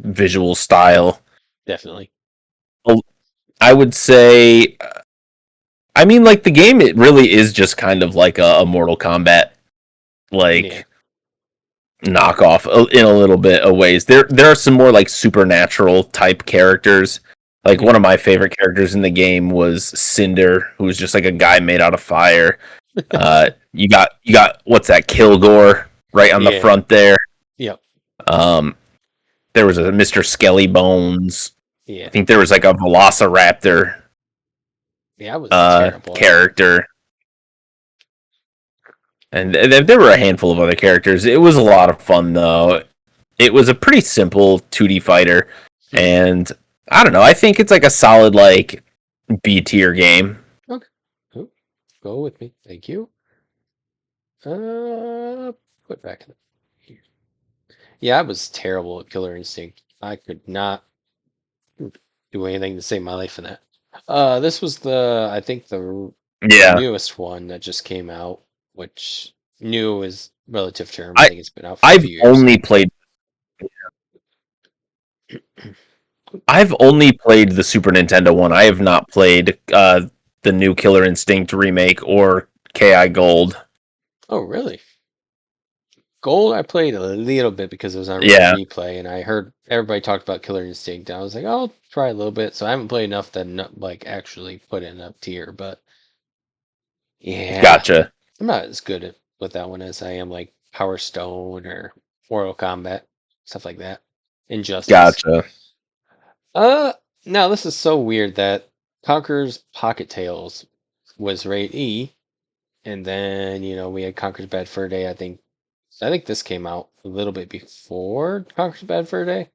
visual style. Definitely. I would say, I mean, like the game, it really is just kind of like a Mortal Kombat Yeah. like knockoff in a little bit of ways. There are some more like supernatural type characters. Like one Mhm. of my favorite characters in the game was Cinder, who was just like a guy made out of fire. You got what's that, Kilgore right on the Yeah. front there. Yep. Um, there was a Mr. Skelly Bones. I Yeah. think there was like a Velociraptor Yeah. I was terrible at it. character. And there were a handful of other characters. It was a lot of fun, though. It was a pretty simple 2D fighter, Mhm. and I don't know. I think it's like a solid like B tier game. Okay. Oh, go with me. Thank you. Put back in the. Yeah, I was terrible at Killer Instinct. I could not do anything to save my life in that. This was I think the Yeah, newest one that just came out, which new is relative term. I I think it's been out for a I've few years. only played I've only played the Super Nintendo one. I have not played the new Killer Instinct remake or KI Gold. Oh, really? Gold, I played a little bit because it was on Yeah, replay, and I heard everybody talked about Killer Instinct. And I was like, I'll try a little bit. So I haven't played enough to like actually put in a tier, but yeah, gotcha, I'm not as good with that one as I am like Power Stone or Mortal Kombat, stuff like that. Injustice. gotcha. Uh, Now this is so weird that Conker's Pocket Tales was rate E, and then we had Conker's Bad Fur Day. I think this came out a little bit before Conker's Bad Fur Day.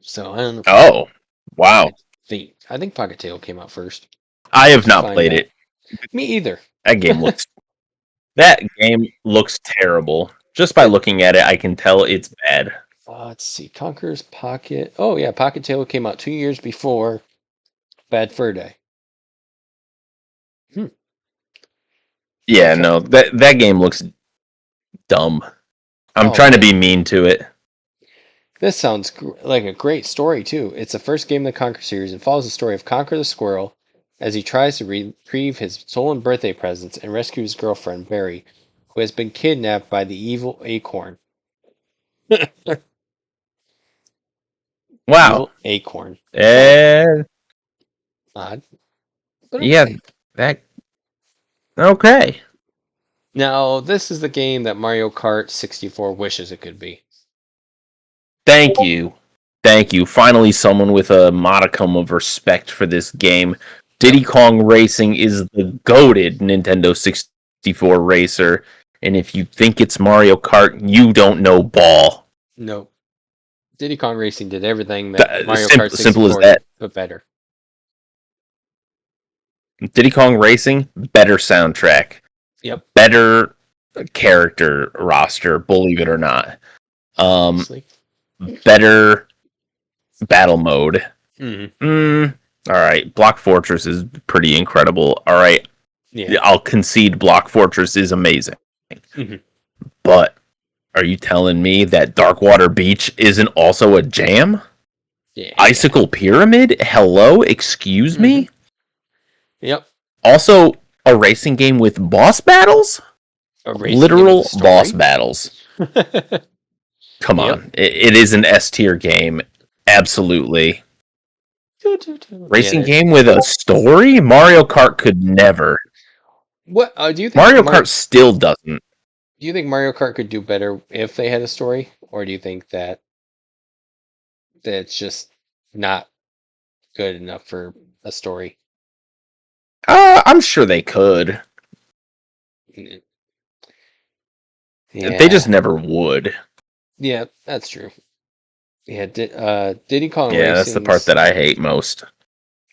So I don't know. Oh, I wow. think Pocket Tale came out first. I have Let's not find played out. it. Me either. That game looks terrible. Just by It, looking at it, I can tell it's bad. let's see. Conker's Pocket. Oh yeah, Pocket Tale came out 2 years before Bad Fur Day. Hmm. Yeah, Okay. no, that game looks dumb. I'm Oh trying to man, be mean to it. this sounds like a great story too. It's the first game in the Conker series and follows the story of Conker the Squirrel as he tries to retrieve his stolen birthday presents and rescue his girlfriend Barry, who has been kidnapped by the evil Acorn. Wow. Evil Acorn. Sounds Eh, odd, but yeah, okay. that okay. Now, this is the game that Mario Kart 64 wishes it could be. Thank you. Thank you. Finally someone with a modicum of respect for this game. Yep. Diddy Kong Racing is the goated Nintendo 64 racer, and if you think it's Mario Kart, you don't know ball. No. Diddy Kong Racing did everything that Mario Kart Simple as 64 that. did, but better. Diddy Kong Racing, better soundtrack, Yep. better character roster, believe it or not. Um, Obviously. better battle mode. Hmm. All right, Block Fortress is pretty incredible. All right, Yeah. I'll concede Block Fortress is amazing. Hmm. But are you telling me that Darkwater Beach isn't also a jam? Yeah. Icicle Pyramid? Hello, excuse Hmm. me? Yep. Also, a racing game with boss battles? A racing game with a Literal boss story? battles. Come Yep. on. It is an S tier game. Absolutely. Yeah. Racing game with a story? Mario Kart could never. What do you think Mario Kart still doesn't. do you think Mario Kart could do better if they had a story, or do you think that it's just not good enough for a story? I'm sure they could. Mm, They just yeah. never would. Yeah, that's true. Yeah, Diddy Kong Yeah, that's the part Racing's that I hate most.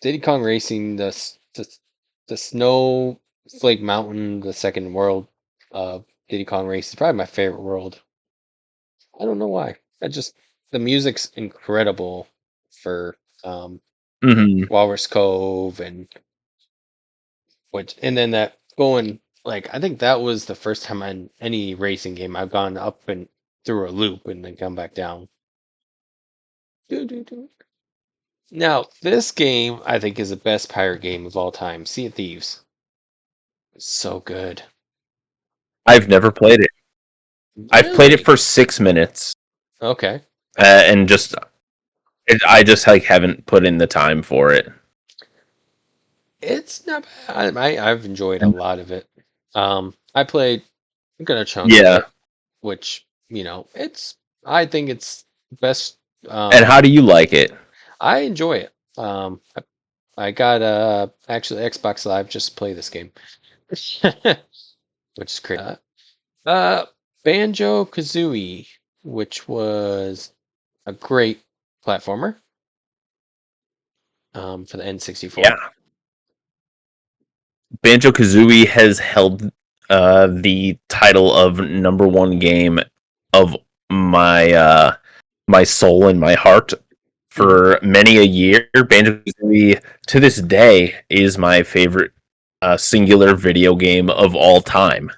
Diddy Kong Racing, the Snowflake Mountain, the second world of Diddy Kong Race is probably my favorite world. I don't know why. I just the music's incredible for Hmm. Walrus Cove and then that going like I think that was the first time in any racing game I've gone up and through a loop and then come back down. Doo, doo, doo. Now, this game I think is the best pirate game of all time. Sea of Thieves. It's so good. I've never played it. I've played it Really? for 6 minutes, Okay. and I just like haven't put in the time for it. It's not bad. I've enjoyed a lot of it. I played a good chunk of Yeah. it, which, it's I think it's best And how do you like it? I enjoy it. I got actually Xbox Live just to play this game. Which is crazy. Uh Banjo Kazooie, which was a great platformer for the N64. Yeah. Banjo Kazooie has held the title of number one game of my soul and my heart Hmm. for many a year. Banjo Kazooie to this day is my favorite singular video game of all time.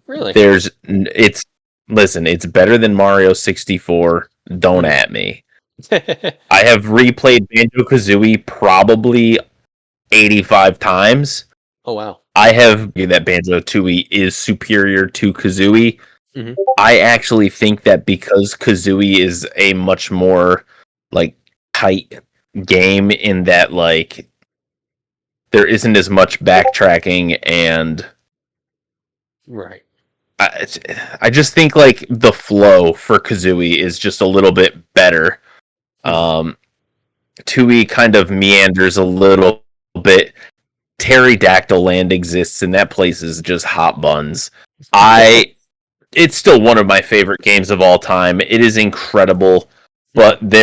Really? It's listen, it's better than Mario 64. Don't Hmm. at me. I have replayed Banjo Kazooie probably 85 times. Oh wow. I have that Banjo Tooie is superior to Kazooie. Hmm. I actually think that because Kazooie is a much more like tight game in that like there isn't as much backtracking and Right. I, I just think like the flow for Kazooie is just a little bit better. Hmm. Um, Tui kind of meanders a little bit. Pterodactyl Land exists, and that place is just hot buns. I It's still one of my favorite games of all time. It is incredible, but Hmm.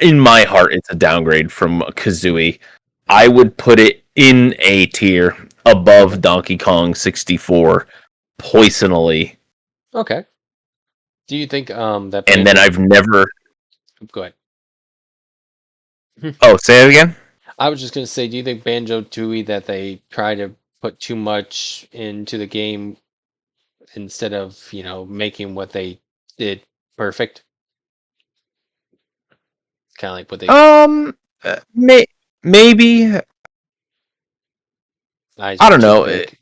in my heart, it's a downgrade from Kazooie. I would put it in a tier above Donkey Kong 64, poisonally. Okay. Do you think that And then Banjo? I've never. Go ahead. Oh, say it again. I was just gonna say, do you think Banjo Tooie that they try to put too much into the game instead of making what they did perfect? Kind of like what they. Um, maybe Eyes I were don't too know. It, big.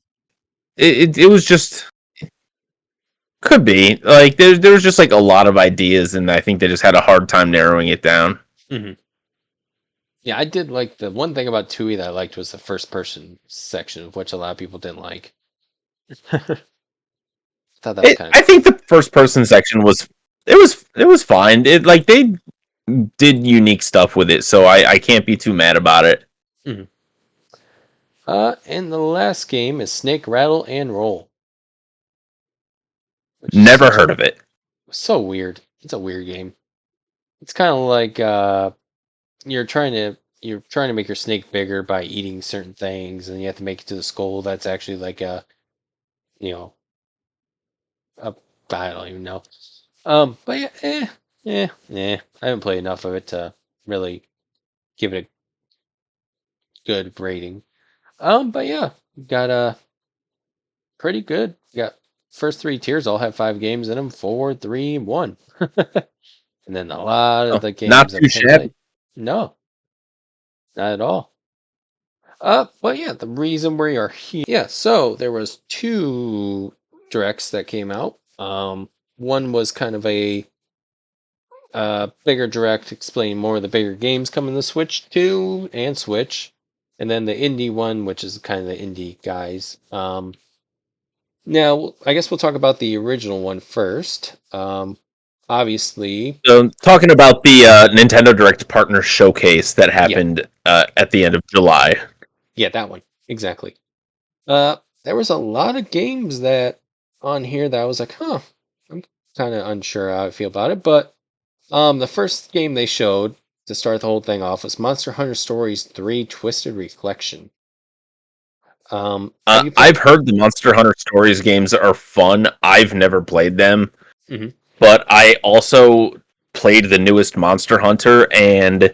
it it was just could be like there was just like a lot of ideas, and I think they just had a hard time narrowing it down. Hmm. Yeah, I did like the one thing about Tui that I liked was the first person section, of which a lot of people didn't like. Thought that was kind of I think cool. the first person section was fine. It like they did unique stuff with it, so I can't be too mad about it. Hmm. And the last game is Snake Rattle and Roll, which is Never such a heard of it. so weird. It's a weird game. It's kind of like you're trying to make your snake bigger by eating certain things, and you have to make it to the skull. That's actually like you know, a I don't even know. But yeah, I haven't played enough of it to really give it a good rating. But yeah, got a pretty good. Got first three tiers all have 5 games in them, 4, 3, 1, and then a lot of Oh, the not games that too we haven't shabby. played. No, not at all. But yeah, the reason we are here. Yeah, so there was two directs that came out. One was kind of a bigger direct explaining more of the bigger games coming to Switch 2 and Switch, and then the indie one, which is kind of the indie guys. Now I guess we'll talk about the original one first. Obviously, So talking about the Nintendo Direct Partner Showcase that yeah, happened at the end of July. yeah, that one exactly. There was a lot of games that on here that I was like, huh, I'm kind of unsure how I feel about it. But the first game they showed to start the whole thing off was Monster Hunter Stories 3: Twisted Reflection. Have you I've played? heard the Monster Hunter Stories games are fun. I've never played them, Hmm. but I also played the newest Monster Hunter, and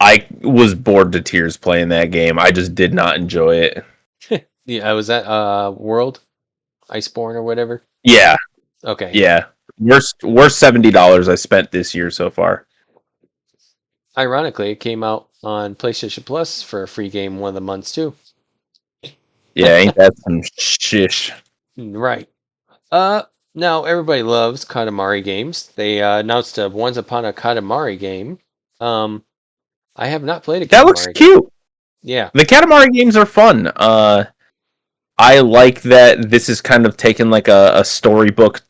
I was bored to tears playing that game. I just did not enjoy it. Yeah, was that World Iceborne or whatever? Yeah, Okay, yeah. yeah. Worst $70 I spent this year so far. Ironically, it came out on PlayStation Plus for a free game one of the months too. Yeah, ain't that some shish? Right. Uh, Now everybody loves Katamari games. They announced a Once Upon a Katamari game. Um, I have not played a That looks Katamari game. cute. Yeah. The Katamari games are fun. I like that this is kind of taken like a storybook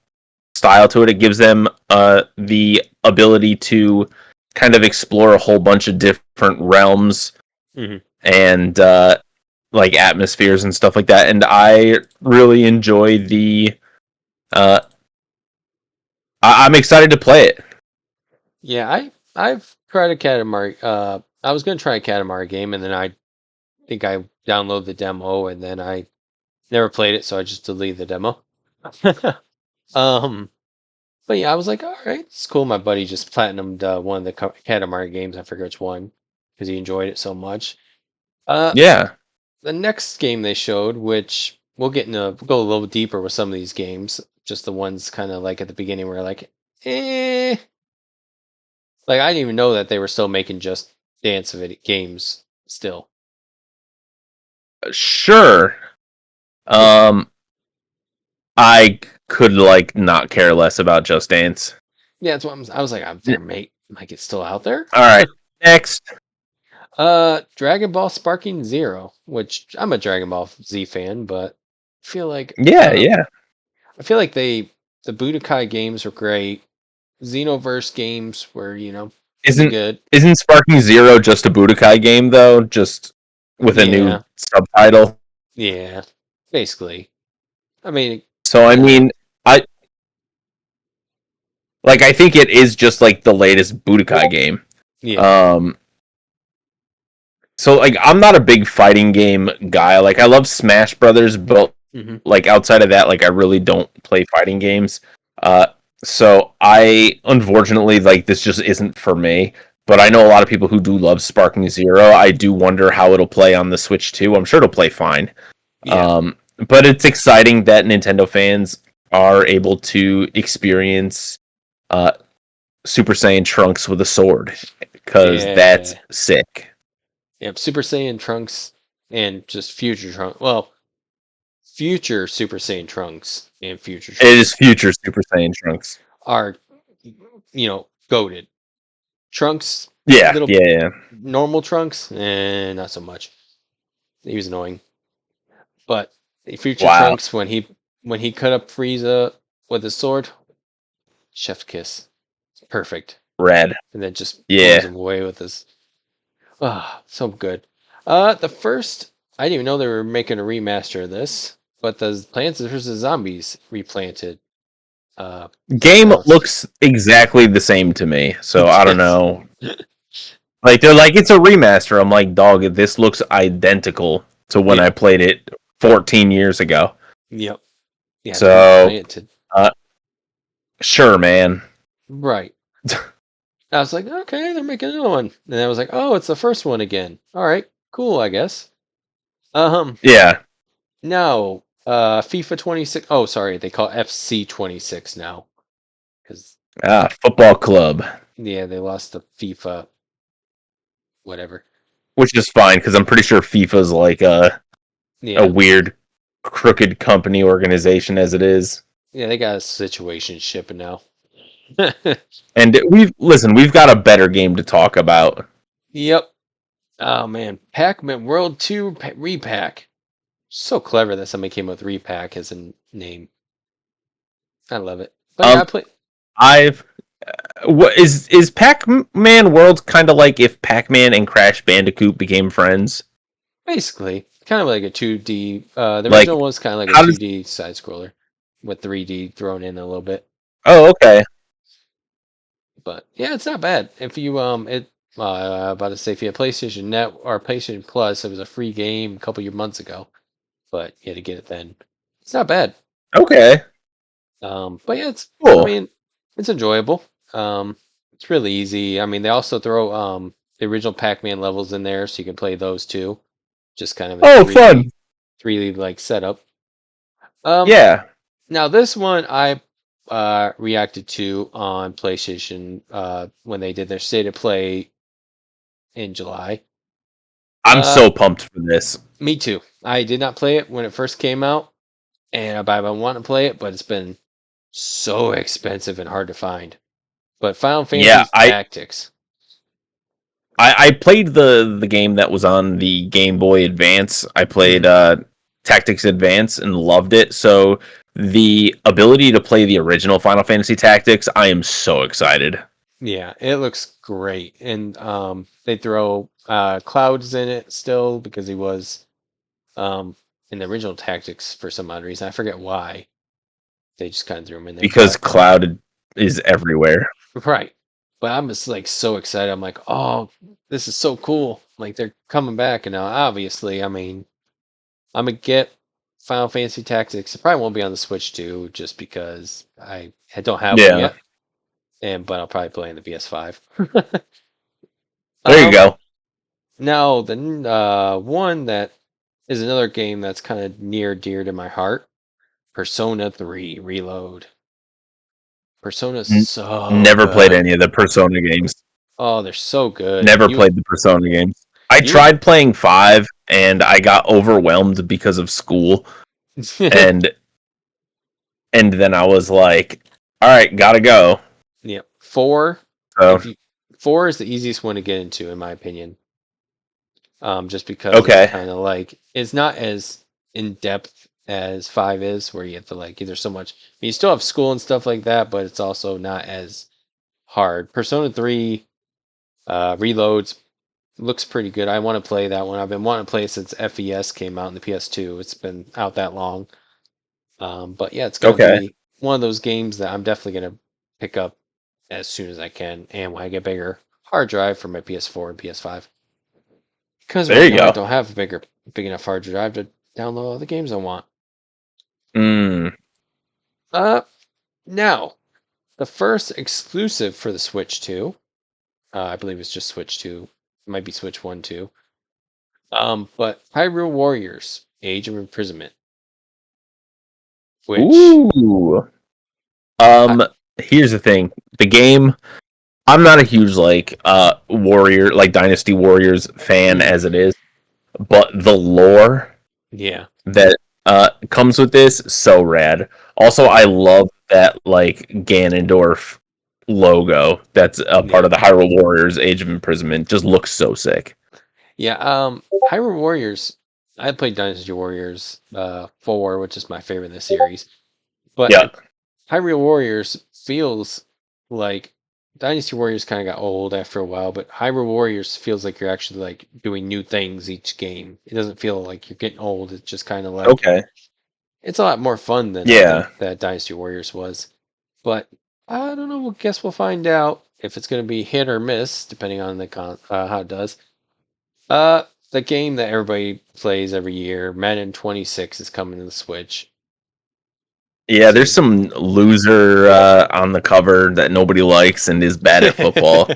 style to it. It gives them the ability to kind of explore a whole bunch of different realms Hmm. and like atmospheres and stuff like that. And I really enjoy the. Uh, I'm excited to play it. Yeah, I've tried a Katamari. I was gonna try a Katamari game, and then I think I downloaded the demo, and then I never played it, so I just deleted the demo. um, but yeah, I was like, all right, it's cool. My buddy just platinumed one of the Katamari games. I forget which one because he enjoyed it so much. Uh, Yeah, the next game they showed, which we'll go a little deeper with some of these games, just the ones kind of like at the beginning where like, eh, like I didn't even know that they were still making just dance video games still. sure. Um, I could like not care less about Just Dance. Yeah, that's what I was like, there, mate, like it's still out there. All right, next. Dragon Ball Sparking Zero, which I'm a Dragon Ball Z fan, but I feel like Yeah, yeah. I feel like the Budokai games were great. Xenoverse games were, pretty Isn't good. isn't Sparking Zero just a Budokai game though? Just with a new Yeah, subtitle. yeah, basically. I mean, So I uh, mean, I I think it is just like the latest Budokai game. yeah. Um, so like I'm not a big fighting game guy. Like I love Smash Brothers, but Hmm. like outside of that, like I really don't play fighting games. Uh, so I unfortunately like this just isn't for me. But I know a lot of people who do love Sparking Zero. I do wonder how it'll play on the Switch too. I'm sure it'll play fine. Yeah, But it's exciting that Nintendo fans are able to experience uh, Super Saiyan Trunks with a sword because that's yeah, sick. yeah. Super Saiyan Trunks and just Future Trunks. Well, future Super Saiyan Trunks and Future It is Trunks future Super Saiyan Trunks. are, goaded. Trunks, Yeah, little yeah, yeah. normal Trunks, and not so much. He was annoying. But the Future Wow, Trunks, when he cut up Frieza with his sword, chef's kiss, perfect. red. And then just blows Yeah, him away with his. Ah, so good. The first, I didn't even know they were making a remaster of this, but the Plants vs Zombies replanted. Was game announced. looks exactly the same to me. So I don't Yes. know. Like they're like it's a remaster. I'm like, dog, this looks identical to when Yeah. I played it 14 years ago. Yep. Yeah, it's So replanted. uh, sure, man. Right. I was like, okay, they're making another one. And I was like, oh, it's the first one again. All right, cool, I guess. Um, Yeah. Now, FIFA 26. Oh, sorry, they call it FC 26 now because Football club, yeah, they lost the FIFA whatever. which is fine because I'm pretty sure FIFA's like a Yeah, weird, crooked company organization as it is. yeah, they got a situation shipping now. And we've got a better game to talk about. Yep. Oh man, Pac-Man World 2 Repack. So clever that somebody came up with Repack as a name. I love it. But yeah, Um, I play I've what is Pac-Man World kind of like if Pac-Man and Crash Bandicoot became friends? basically kind of like a 2D. The Like, original was kind of like a how does? 2D side scroller with 3D thrown in a little bit. Oh, okay, But yeah, it's not bad. If you about to say if you have PlayStation Net or PlayStation Plus, it was a free game a couple of months ago, but you had to get it then. It's not bad. okay, But yeah, I cool. mean, it's enjoyable. Um, It's really easy. I mean, they also throw the original Pac-Man levels in there, so you can play those too. Just kind of a Oh, 3D, fun. 3D like setup. Um, Yeah, Now this one I reacted to on PlayStation when they did their State of Play in July. I'm Uh, so pumped for this Me too. I did not play it when it first came out, and I've been wanting to play it, but it's been so expensive and hard to find. But Final yeah, Fantasy Tactics. I played the game that was on the Game Boy Advance. I played Mhm. Tactics Advance and loved it. So the ability to play the original Final Fantasy Tactics, I am so excited. Yeah, it looks great, and they throw Clouds in it still because he was um, in the original Tactics for some odd reason. I forget why they just kind of threw him in there, Because but Cloud is everywhere. right. But I'm just like so excited. I'm like, oh, this is so cool. Like they're coming back, and now obviously, I mean, I'm gonna get Final Fantasy Tactics. It probably won't be on the Switch too, just because I don't have one Yeah, yet, and but I'll probably play in the PS5. there you um, go. Now the one that is another game that's kind of near dear to my heart, Persona 3 Reload. Persona's N- so Never played good. any of the Persona games. Oh, they're so good. Never played the Persona games. I You would tried playing 5 and I got overwhelmed because of school and then I was like, all right, gotta go. yeah, four. So If you Four is the easiest one to get into, in my opinion. Just because it's okay, kind of like it's not as in depth as five is, where you have to like either so much. I mean, you still have school and stuff like that, but it's also not as hard. Persona 3 Reloads looks pretty good. I want to play that one. I've been wanting to play it since FES came out in the PS2. It's been out that long. But yeah, it's gonna okay, be one of those games that I'm definitely gonna pick up as soon as I can, and when I get bigger hard drive for my PS4 and PS5. Because there right you now I go. don't have a big enough hard drive to download all the games I want. Mm. Uh, Now the first exclusive for the Switch 2, I believe it's just Switch 2. It might be Switch 1 too. But Hyrule Warriors: Age of Imprisonment, which Ooh. I, Um. Here's the thing. The game. I'm not a huge warrior Dynasty Warriors fan mhm, as it is, but the lore yeah, that comes with this so rad. Also, yeah, I love that Ganondorf logo that's a part yeah. of the Hyrule Warriors Age of Imprisonment. Just looks so sick. Yeah, Hyrule Warriors. I played Dynasty Warriors 4, which is my favorite in the series. But Yeah. Hyrule Warriors feels like Dynasty Warriors kind of got old after a while, but Hyrule Warriors feels like you're actually like doing new things each game. It doesn't feel like you're getting old. It's just kind of like Okay. it's a lot more fun than I Yeah. think that Dynasty Warriors was. But I don't know. Well, guess we'll find out if it's going to be hit or miss, depending on how it does. Uh, the game that everybody plays every year, Madden 26, is coming to the Switch. Yeah, there's See. some loser on the cover that nobody likes and is bad at football,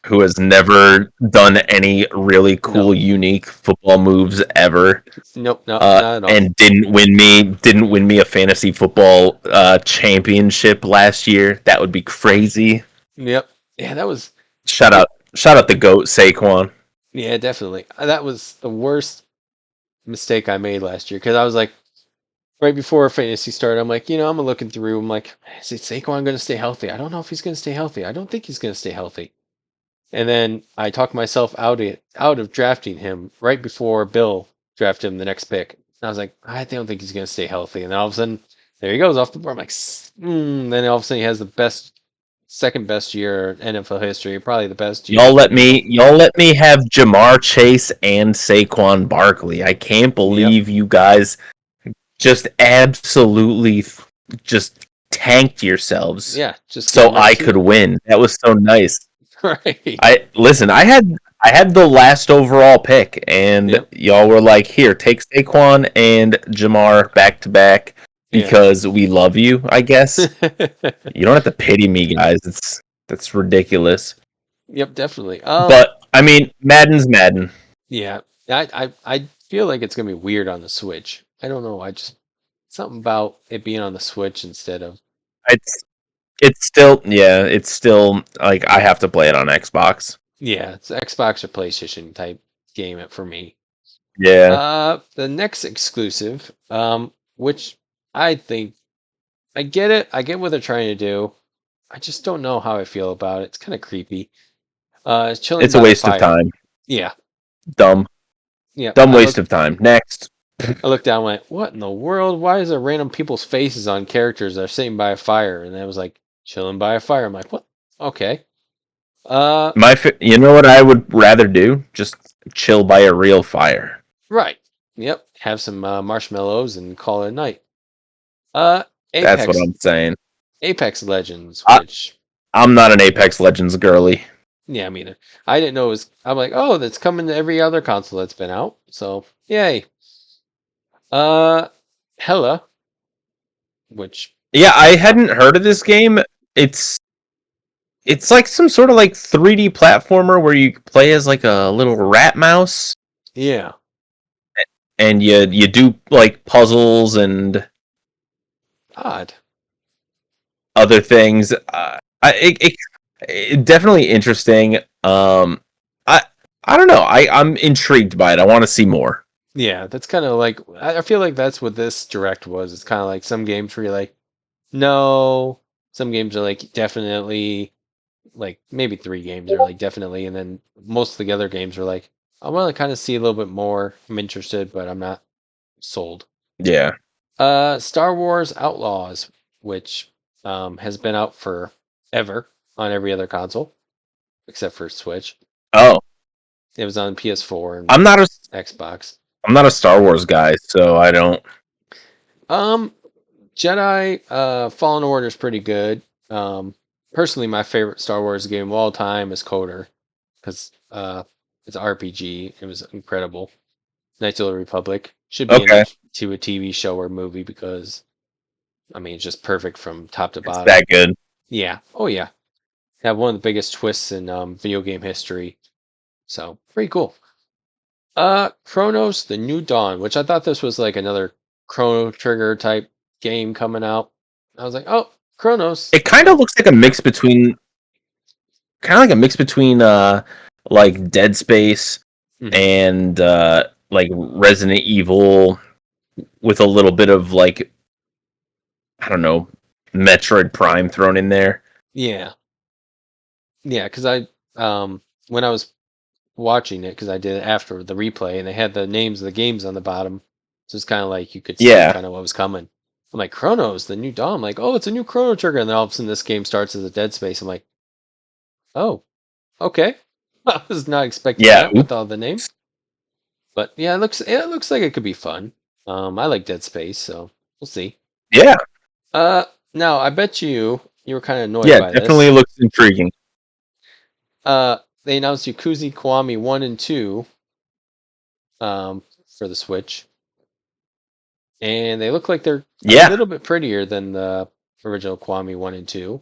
who has never done any really No. cool, unique football moves ever, Nope, no, not at all. and didn't win me a fantasy football championship last year. That would be crazy. Yep. Yeah, that was Shout it. out, shout out the goat Saquon. Yeah, definitely. That was the worst mistake I made last year because I was like, right before fantasy started, I'm like, I'm looking through. I'm like, is it Saquon going to stay healthy? I don't know if he's going to stay healthy. I don't think he's going to stay healthy. And then I talked myself out of drafting him right before Bill drafted him the next pick. And I was like, I don't think he's going to stay healthy. And then all of a sudden, there he goes off the board. I'm like, Then all of a sudden, he has the second best year in NFL history, probably the best year for NFL. Y'all let me have Jamar Chase and Saquon Barkley. I can't Yep. believe you guys just absolutely just tanked yourselves Yeah. Just get so him right I to could it. win. That was so nice. Right. I listen, I had the last overall pick and Yep. y'all were like, "Here, take Saquon and Jamar back to back Yeah. because we love you, I guess." You don't have to pity me, guys. That's ridiculous. Yep, definitely. But I mean, Madden's Madden. Yeah, I feel like it's gonna be weird on the Switch. I don't know. I just something about it being on the Switch instead of It's it's still yeah, it's still like I have to play it on Xbox. yeah, it's Xbox or PlayStation type game for me. Yeah, The next exclusive, which I think I get it. I get what they're trying to do. I just don't know how I feel about it. It's kind of creepy. It's chilling it's a by the waste of fire. time. Yeah, Dumb, yeah. dumb waste of time. Next. I looked down and went, what in the world? Why is there random people's faces on characters that are sitting by a fire? And I was like, chilling by a fire. I'm like, what? Okay. Uh, You know what I would rather do? Just chill by a real fire. right. Yep. Have some marshmallows and call it a night. Uh, That's what Apex, I'm saying. Apex Legends, I, which, I'm not an Apex Legends girly. yeah, me neither. I didn't know it was, I'm like, oh, that's coming to every other console that's been out. So, yay. Uh, Hella, which, Yeah, I hadn't heard of this game. It's it's like some sort of like 3D platformer where you play as like a little rat mouse yeah, and you do like puzzles and odd. other things. It definitely interesting. I I don't know. I'm intrigued by it. I want to see more. Yeah, that's kind of like I feel like that's what this direct was. It's kind of like some games where you're like, no. Some games are like definitely, like maybe three games are like definitely, and then most of the other games are like, I want to kind of see a little bit more. I'm interested, but I'm not sold. Yeah. Star Wars Outlaws, which has been out for ever on every other console except for Switch. Oh, It was on PS4 and I'm not a Xbox. I'm not a Star Wars guy, so I don't. Um, Jedi Fallen Order is pretty good. Personally, my favorite Star Wars game of all time is Coder because it's an RPG. It was incredible. Knights of the Republic should be Okay, into a TV show or movie because I mean it's just perfect from top to it's bottom. that good. Yeah. Oh yeah. Have one of the biggest twists in video game history. So pretty cool. Chronos: The New Dawn, which I thought this was like another Chrono Trigger type game coming out. I was like, oh, Chronos. It kind of looks like a mix between like Dead Space Hmm. and like Resident Evil with a little bit of like I don't know Metroid Prime thrown in there. Yeah, yeah. Because when I was watching it, because I did it after the replay, and they had the names of the games on the bottom, so it's kind of like you could see Yeah, kind of what was coming. I'm like, Chronos, the new Dawn. I'm like, oh, it's a new Chrono Trigger, and then all of a sudden this game starts as a Dead Space. I'm like, oh, okay. I was not expecting yeah. that with all the names. But yeah, it looks like it could be fun. I like Dead Space, so we'll see. Yeah, Uh, Now I bet you were kind of annoyed yeah. by Definitely this. looks intriguing. They announced Yakuza Kiwami 1 and 2 for the Switch, and they look like they're a Yeah. little bit prettier than the original Kiwami 1 and 2.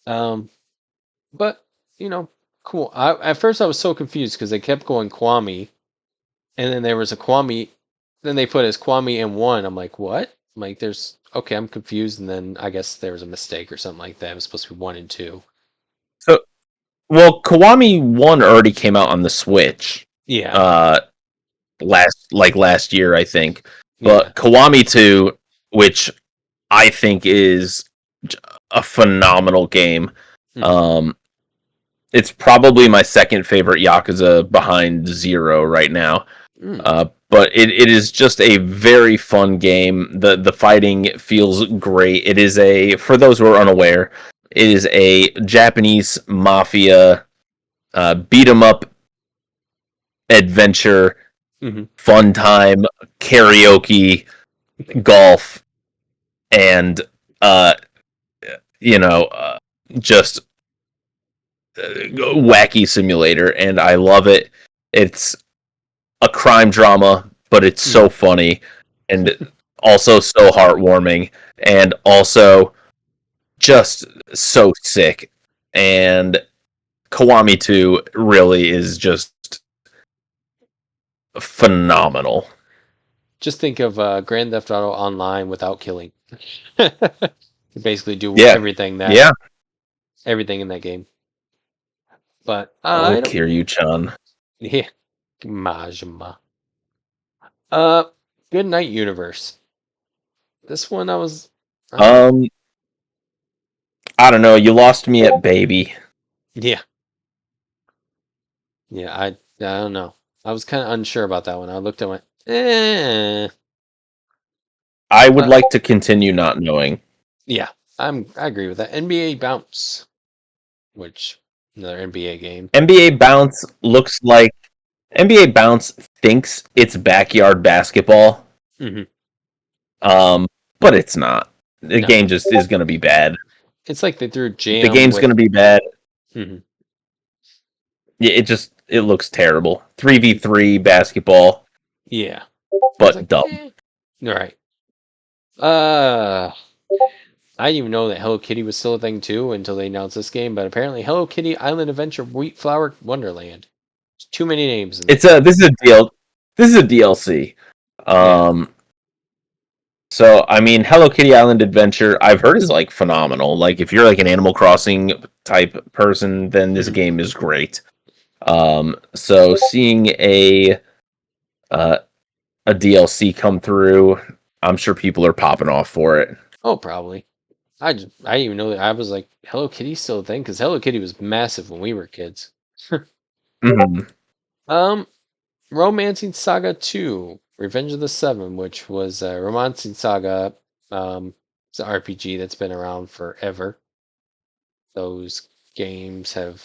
Um, but cool. At first I was so confused because they kept going Kiwami, and then there was a Kwame. Then they put as Kwame in one. I'm like, what? I'm like, there's okay. I'm confused, and then I guess there was a mistake or something like that. It was supposed to be one and two. So well, Kiwami One already came out on the Switch. Yeah, Uh, last year, I think. yeah, But Kiwami 2, which I think is a phenomenal game. hmm, Um, it's probably my second favorite Yakuza behind Zero right now. mm, But it is just a very fun game. The fighting feels great. It is for those who are unaware, it is a Japanese mafia beat 'em up adventure, hmm, fun time, karaoke, golf, and uh, you know, just wacky simulator. And I love it. It's a crime drama, but it's hmm. so funny and also so heartwarming and also just so sick. and Kiwami 2 really is just phenomenal. Just think of Grand Theft Auto Online without killing. You basically do Yeah, everything yeah. in that game. But Oh, I don't. Kiryu-chan. Yeah, Majima. Good Night Universe. This one I was. Uh, Um, I don't know. You lost me at baby. yeah, yeah. I don't know. I was kind of unsure about that one. I looked at my. I would Uh, like to continue not knowing. yeah, I agree with that. NBA Bounce, which another NBA game. NBA Bounce looks like NBA Bounce thinks it's backyard basketball, Hmm. um, but it's not. The No, game just is going to be bad. it's like they threw The Jam game's with. going to be bad. Mhm. Yeah, it looks terrible. 3v3 basketball, Yeah, I was but like, dumb. all right. Uh, I didn't even know that Hello Kitty was still a thing too until they announced this game. But apparently, Hello Kitty Island Adventure Wheat Flower Wonderland. There's too many names in It's there. a this is a DLC. Yeah. Um, so I mean, Hello Kitty Island Adventure I've heard is like phenomenal. Like if you're like an Animal Crossing type person, then this Hmm. game is great. So seeing uh, a DLC come through, I'm sure people are popping off for it. Oh, probably. I didn't even know that. I was like, Hello Kitty's still a thing because Hello Kitty was massive when we were kids. Mhm. um, Romancing Saga 2, Revenge of the Seven, which was a Romancing Saga. It's an RPG that's been around forever. Those games have.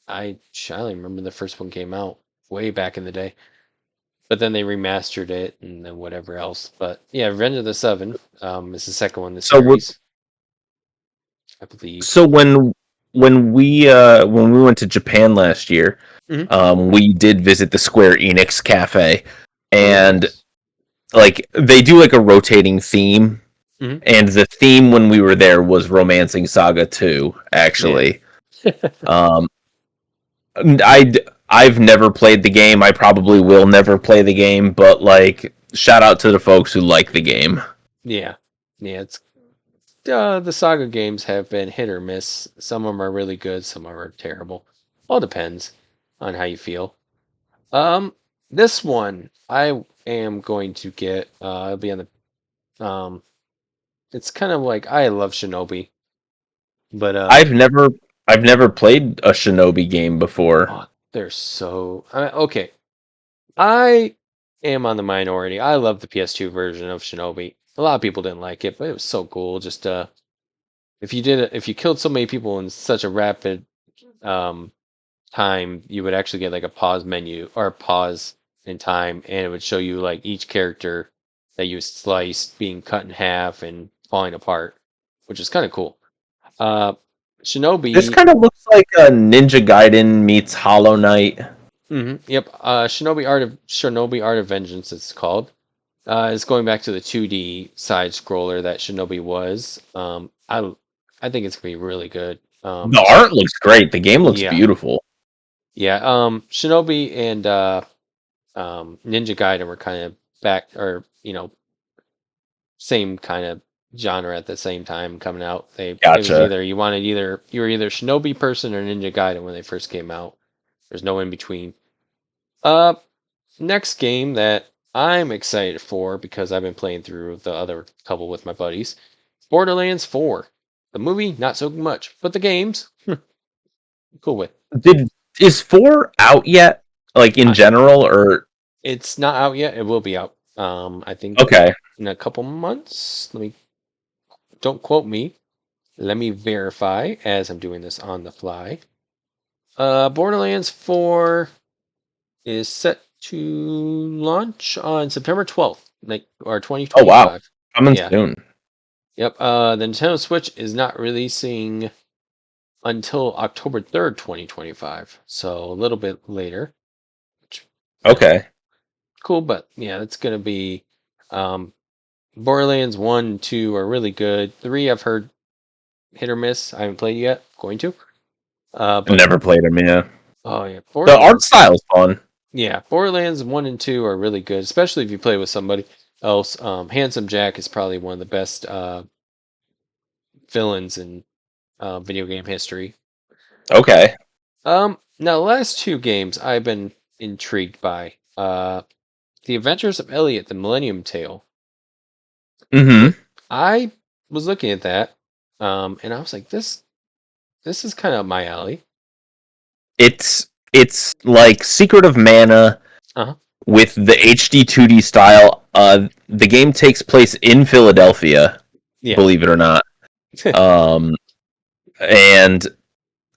I don't even remember the first one came out way back in the day. But then they remastered it and then whatever else. But yeah, Revenge of the Seven is the second one in the So series, I believe. so when we went to Japan last year, Hmm. we did visit the Square Enix cafe, Oh, and nice. like they do like a rotating theme, Hmm. and the theme when we were there was Romancing Saga 2, Yeah. actually. Um, I I've never played the game. I probably will never play the game, but like shout out to the folks who like the game. Yeah. Yeah. It's the Saga games have been hit or miss. Some of them are really good. Some of them are terrible. All depends on how you feel. Um, this one I am going to get. It'll be on the. It's kind of like I love Shinobi, but I've never I've never played a Shinobi game before. oh, they're so. Okay. I am on the minority. I love the PS2 version of Shinobi. A lot of people didn't like it, but it was so cool. Just if you did it, if you killed so many people in such a rapid um time, you would actually get like a pause menu or a pause in time, and it would show you like each character that you sliced being cut in half and falling apart, which is kind of cool. Uh, This Shinobi. kind of looks like a Ninja Gaiden meets Hollow Knight. Yep. Shinobi Art of Vengeance. It's called. It's going back to the 2D side scroller that Shinobi was. I think it's gonna be really good. The Just art looks great. The game looks yeah, beautiful. yeah. Shinobi and Ninja Gaiden were kind of back, or same kind of genre at the same time coming out. It was Gotcha. either you were either Shinobi person or Ninja Gaiden when they first came out. There's no in between. Uh, Next game that I'm excited for because I've been playing through the other couple with my buddies. Borderlands 4. The movie, not so much, but the games, cool with. Did is 4 out yet? Like in Uh, general or it's not out yet. It will be out. I think okay. in a couple months. Don't quote me. Let me verify as I'm doing this on the fly. Borderlands 4 is set to launch on September 12th, like or Oh wow. 2025. Coming Yeah. soon. Yep. The Nintendo Switch is not releasing until October 3rd, 2025. So a little bit later. Which, you know, Okay. cool, but yeah, it's gonna be um Borderlands 1 and 2 are really good. 3 I've heard hit or miss. I haven't played yet. Going to. But Never played them. Yeah, oh yeah, the art Borderlands. style is fun. Yeah, Borderlands 1 and 2 are really good, especially if you play with somebody else. Handsome Jack is probably one of the best villains in video game history. Okay. Now the last two games I've been intrigued by. The Adventures of Elliot, the Millennium Tale. Mm-hmm. I was looking at that, and I was like, this is kind of my alley. It's like Secret of Mana Uh-huh. with the HD 2D style. The game takes place in Philadelphia, Yeah. believe it or not. Um, and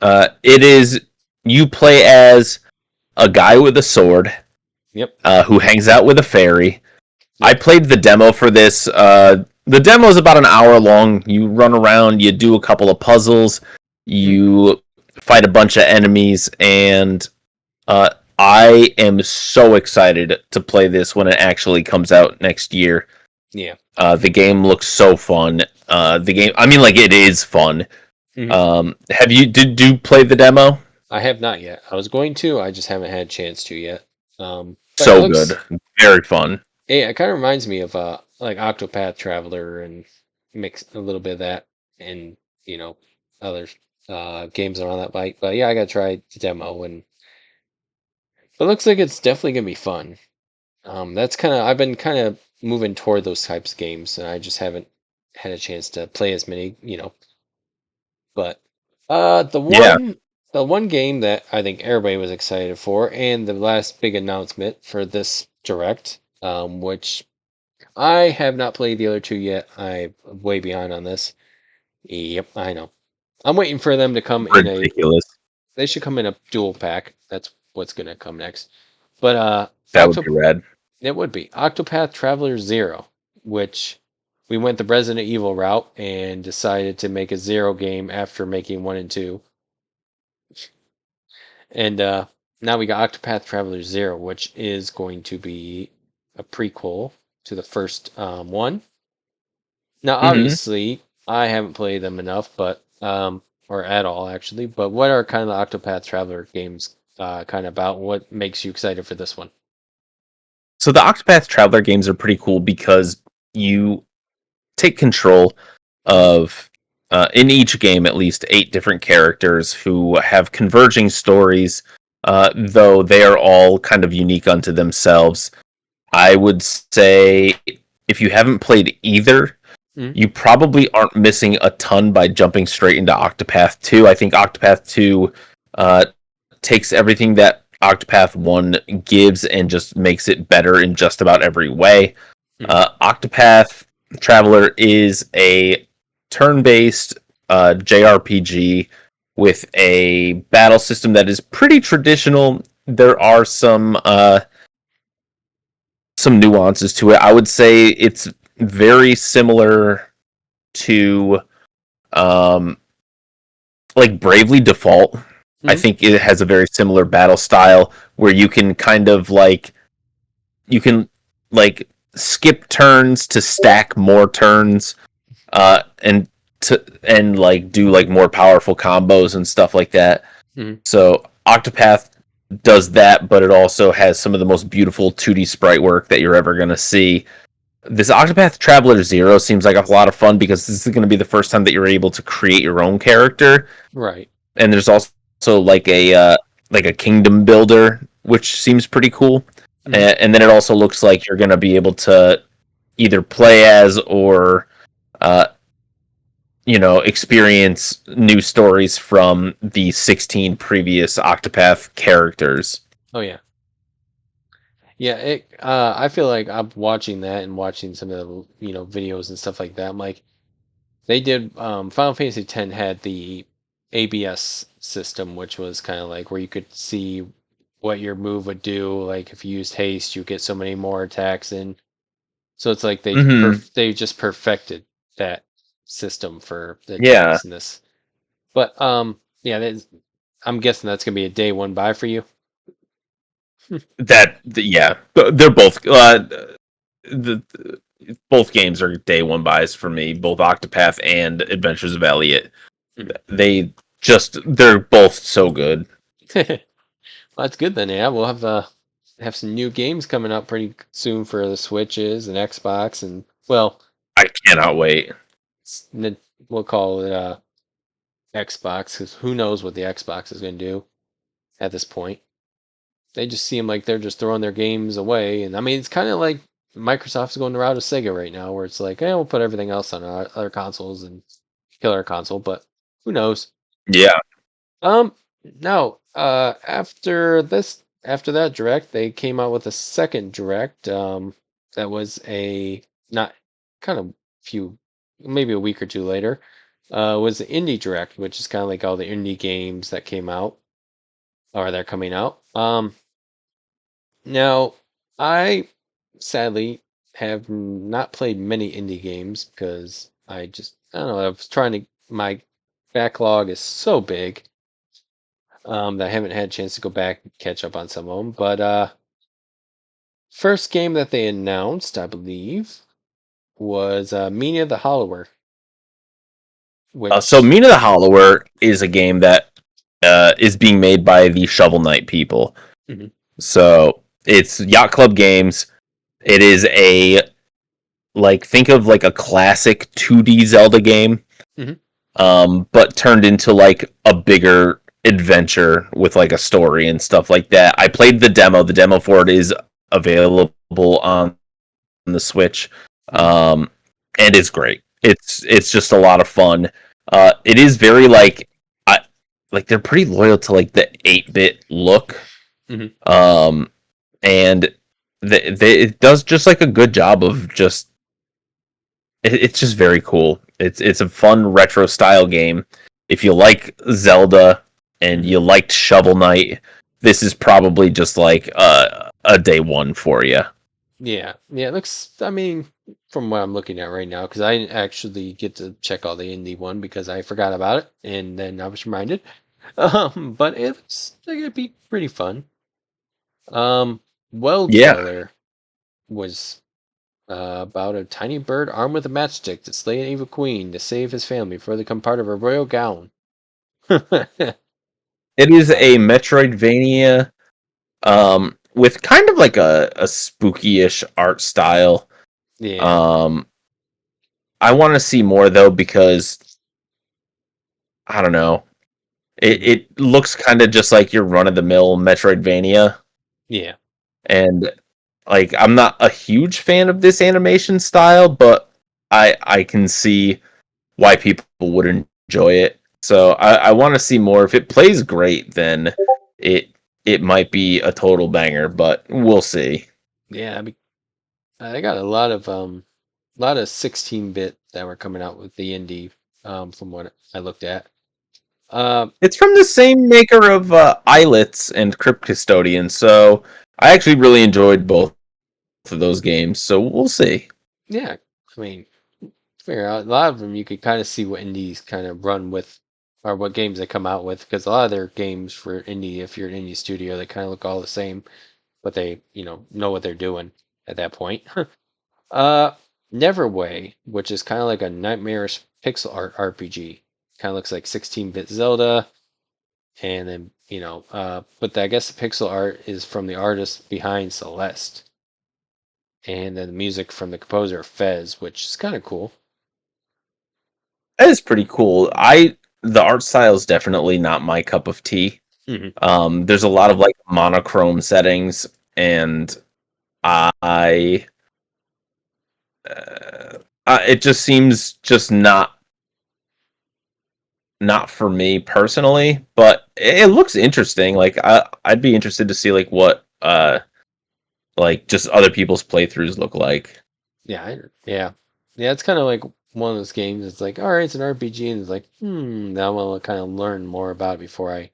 it is you play as a guy with a sword Yep. who hangs out with a fairy. I Yep. played the demo for this. The demo is about an hour long. You run around, you do a couple of puzzles, Mm, you fight a bunch of enemies, and uh, I am so excited to play this when it actually comes out next year. yeah. The game looks so fun. The game, I mean, like it is fun. Hmm. Have you did you play the demo? I have not yet. I was going to. I just haven't had a chance to yet. But it So looks. good, very fun. Yeah, it kind of reminds me of like Octopath Traveler and mix a little bit of that and other games around that bike. But yeah, I gotta try the demo and it looks like it's definitely gonna be fun. That's kind of I've been kind of moving toward those types of games, and I just haven't had a chance to play as many. But the Yeah. one game that I think everybody was excited for, and the last big announcement for this direct, which I have not played the other two yet. I'm way behind on this. Yep, I know. I'm waiting for them to come in a. Ridiculous. They should come in a dual pack. That's what's gonna come next. But That would be rad. it would be Octopath Traveler Zero, which we went the Resident Evil route and decided to make a zero game after making one and two. And now we got Octopath Traveler Zero, which is going to be a prequel to the first one. Now, Hmm. obviously, I haven't played them enough, but or at all actually. But what are kind of the Octopath Traveler games kind of about? What makes you excited for this one? So the Octopath Traveler games are pretty cool because you take control of in each game at least 8 different characters who have converging stories, though they are all kind of unique unto themselves. I would say if you haven't played either, Mm, you probably aren't missing a ton by jumping straight into Octopath 2. I think Octopath 2 uh, takes everything that Octopath 1 gives and just makes it better in just about every way. mm, Octopath Traveler is a turn-based JRPG with a battle system that is pretty traditional. There are some nuances to it. I would say it's very similar to um, like Bravely Default. I mm, think it has a very similar battle style where you can kind of like you can like skip turns to stack more turns and and like do like more powerful combos and stuff like that. mm. So Octopath does that, but it also has some of the most beautiful 2D sprite work that you're ever going to see. This Octopath Traveler Zero seems like a lot of fun because this is going to be the first time that you're able to create your own character, Right. and there's also like a kingdom builder, which seems pretty cool. Mm, And then it also looks like you're going to be able to either play as or uh, experience new stories from the 16 previous Octopath characters. oh yeah. Yeah, I feel like I'm watching that and watching some of the videos and stuff like that. I'm like, they did Final Fantasy X had the ABS system, which was kind of like where you could see what your move would do. Like if you used haste, you get so many more attacks in. So it's like Hmm. they just perfected that system for the Yeah, attacks in this. But yeah, I'm guessing that's gonna be a day one buy for you. yeah, they're both. The both games are day one buys for me. Both Octopath and Adventures of Elliot. Mhm. They're both so good. Well, that's good then. Yeah, we'll have some new games coming out pretty soon for the Switches and Xbox, and well, I cannot wait. we'll call it Xbox because who knows what the Xbox is going to do at this point. They just seem like they're just throwing their games away, and I mean it's kind of like Microsoft's going the route of Sega right now, where it's like, we'll put everything else on our other consoles and kill our console, but who knows? Yeah. Um, no. After that direct, they came out with a second direct. That was a not kind of few, maybe a week or two later. Was the indie direct, which is kind of like all the indie games that came out or they're coming out. Now I sadly have not played many indie games because I don't know, I was trying to my backlog is so big that I haven't had a chance to go back and catch up on some of them. But first game that they announced, I believe, was Mina the Hollower, So which Mina the Hollower is a game that is being made by the Shovel Knight people. Mhm, So it's Yacht Club Games. It is a think of like a classic 2D Zelda game, mhm, but turned into like a bigger adventure with like a story and stuff like that. I played the demo. The demo for it is available on the Switch, mhm, um, and it's great. It's just a lot of fun. It is very I like they're pretty loyal to like the 8-bit look, mhm. um, and it does just like a good job of just it's just very cool. It's a fun retro style game. If you like Zelda and Mhm. you liked Shovel Knight, this is probably just like a day one for you. Yeah, yeah. It looks. I mean, from what I'm looking at right now, because I didn't actually get to check all the indie one because I forgot about it, and then I was reminded. But it's like it'd be pretty fun. Well Yeah, Dweller was about a tiny bird armed with a matchstick to slay an evil queen to save his family before they become part of a royal gown. it is Uh, a Metroidvania with kind of like a spooky-ish art style. yeah. Um, I want to see more though because I don't know. Mhm. It looks kind of just like your run-of-the-mill Metroidvania, Yeah. and like I'm not a huge fan of this animation style, but I can see why people would enjoy it. So I want to see more. If it plays great, then it it might be a total banger, but we'll see. Yeah. I got a lot of 16-bit that were coming out with the indie from what I looked at. Um, It's from the same maker of Islets and Crypt Custodian, so I actually really enjoyed both of those games. So we'll see. yeah. I mean, figure out a lot of them you could kind of see what indies kind of run with or what games they come out with because a lot of their games for indie, if you're an indie studio, they kind of look all the same, but they, know what they're doing at that point. uh, Neverway, which is kind of like a nightmarish pixel art RPG, kind of looks like 16-bit Zelda, and then but I guess the pixel art is from the artist behind Celeste, and then the music from the composer Fez, which is kind of cool. That is pretty cool. The art style is definitely not my cup of tea. Hmm. There's a lot of like monochrome settings, and I uh, it just seems just not for me personally. But it looks interesting. Like I'd be interested to see like what like just other people's playthroughs look like. Yeah, yeah, yeah. It's kind of like one of those games. It's like, all right, it's an RPG, and it's like, now I want to kind of learn more about it before I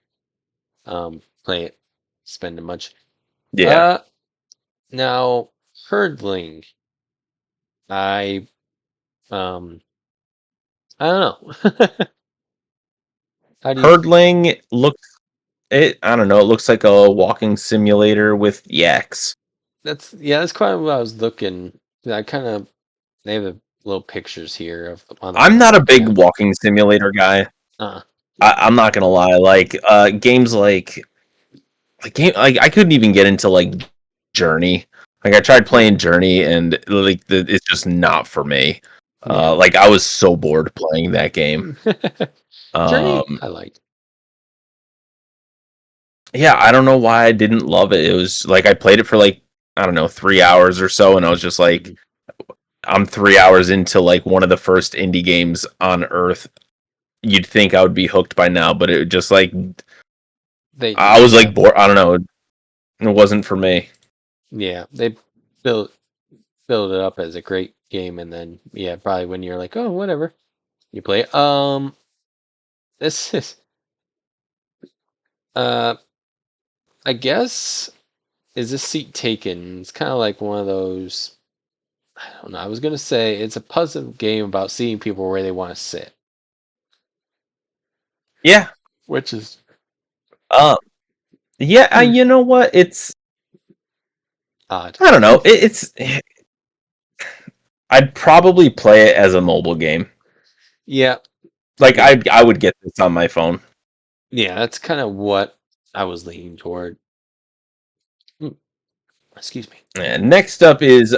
play it, spend it much. Yeah, Uh, Now hurdling, I um, I don't know. How do you? hurdling looks it. I don't know. It looks like a walking simulator with yaks. That's yeah. That's quite what I was looking. I kind of. They have the little pictures here of on the I'm not a wall. big Yeah. walking simulator guy. Uh. I'm not gonna lie. Like games like game like I couldn't even get into like Journey. Like I tried Hmm. playing Journey and it's just not for me. Yeah. Like I was so bored playing that game. Journey, Um I liked. yeah, I don't know why I didn't love it. It was like I played it for like I don't know 3 hours or so, and I was just like, Mhm. I'm 3 hours into like one of the first indie games on Earth. You'd think I would be hooked by now, but it just like I was Yeah, like bored. I don't know. It wasn't for me. yeah. They built build it up as a great game, and then yeah, probably when you're like, oh, whatever, you play it. This is uh, I guess is this seat taken? It's kind of like one of those. I don't know. I was gonna say it's a puzzle game about seeing people where they want to sit, Yeah. which is Um. Yeah. hmm, You know what? odd. I don't know. It's. I'd probably play it as a mobile game. Yeah, Like yeah, I would get this on my phone. yeah. That's kind of what I was leaning toward. Mm, excuse me. And next up is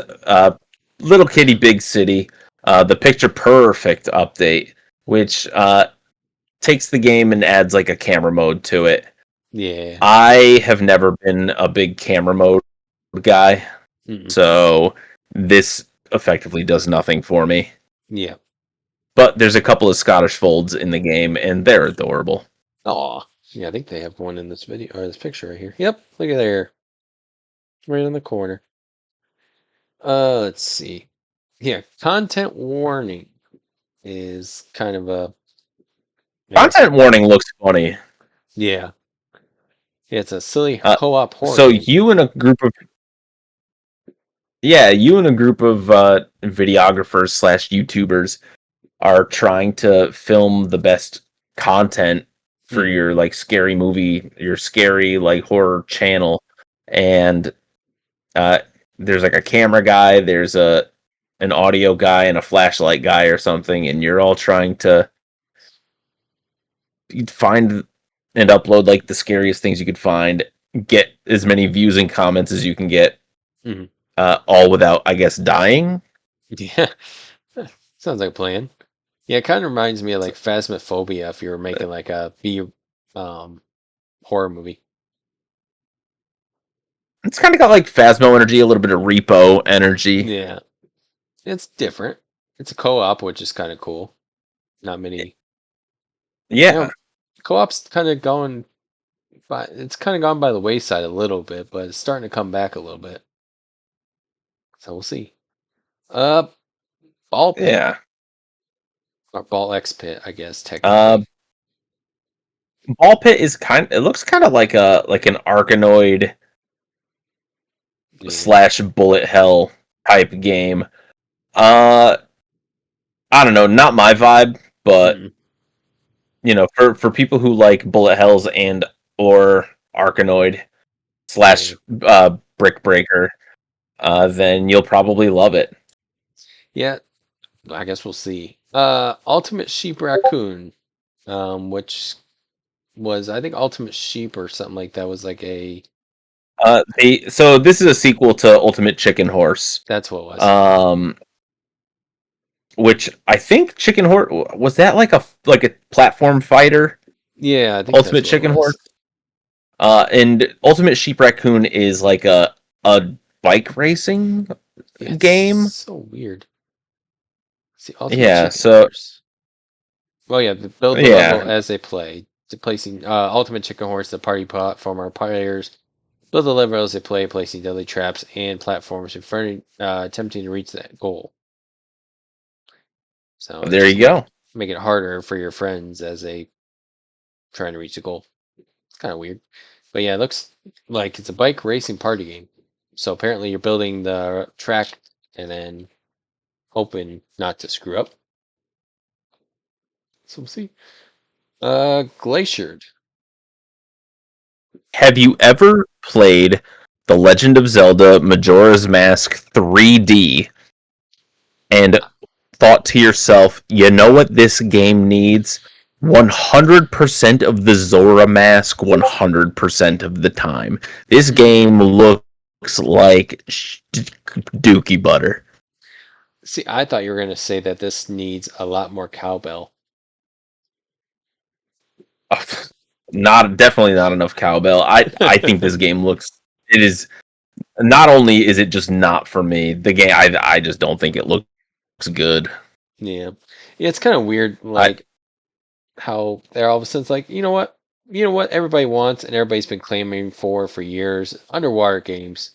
Little Kitty Big City, the picture perfect update, which takes the game and adds like a camera mode to it. Yeah. I have never been a big camera mode guy, Mm-mm. so this effectively does nothing for me. Yeah. But there's a couple of Scottish folds in the game, and they're adorable. Aw. Yeah, I think they have one in this video or this picture right here. Yep, look at there. Right in the corner. Let's see. Yeah, content warning is kind of a, I guess, Content warning looks funny. yeah. Yeah, it's a silly Uh, co-op horror so game. you and a group of you and a group of videographers slash YouTubers are trying to film the best content for Hmm. your like scary movie, your scary like horror channel, and uh, there's like a camera guy, there's a an audio guy, and a flashlight guy or something, and you're all trying to find and upload like the scariest things you could find, get as many views and comments as you can get, Hmm. all without, I guess, dying. Yeah. Sounds like a plan. Yeah, it kind of reminds me of like Phasmophobia if you were making like a B um horror movie. It's kind of got like Phasmo energy, a little bit of Repo energy. Yeah. It's different. It's a co-op, which is kind of cool. Not many, you Yeah, know, co-op's kind of going by, it's kind of gone by the wayside a little bit, but it's starting to come back a little bit. So we'll see. Uh, Ball Pit yeah. or Ball X Pit, I guess Uh, technically. Ball Pit is it looks kind of like an Arkanoid Yeah. slash Bullet Hell type game. Uh, I don't know, not my vibe, but Mm-mm. for people who like Bullet Hells and or Arkanoid Yeah. slash Brick Breaker, then you'll probably love it. Yeah. I guess we'll see. Ultimate Sheep Raccoon, which was I think Ultimate Sheep or something like that was like a So this is a sequel to Ultimate Chicken Horse. that's what it was. Um, which I think Chicken Horse was that like a platform fighter. Yeah, I think that's Ultimate what it Chicken Horse. was. And Ultimate Sheep Raccoon is like a bike racing Yeah, it's game. so weird. See, Ultimate Yeah. Chicken So Horse. Well, yeah, build the level yeah, as they play. Placing Ultimate Chicken Horse, the party platformer players build the level as they play, placing deadly traps and platforms in front, attempting to reach that goal. So there just you go. make it harder for your friends as they trying to reach the goal. It's kind of weird, but yeah, it looks like it's a bike racing party game. So apparently you're building the track and then hoping not to screw up. So we'll see. Glaciered. Have you ever played The Legend of Zelda Majora's Mask 3D and thought to yourself, you know what this game needs? 100% of the Zora mask 100% of the time. This Mm. game looks like dookie butter. See, I thought you were going to say that this needs a lot more cowbell. Not definitely not enough cowbell. I think this game looks it is not only is it just not for me, the game I just don't think it looks good. Yeah. Yeah, it's kind of weird, I like how they're all of a sudden like, you know what everybody wants and everybody's been clamoring for years, underwater games.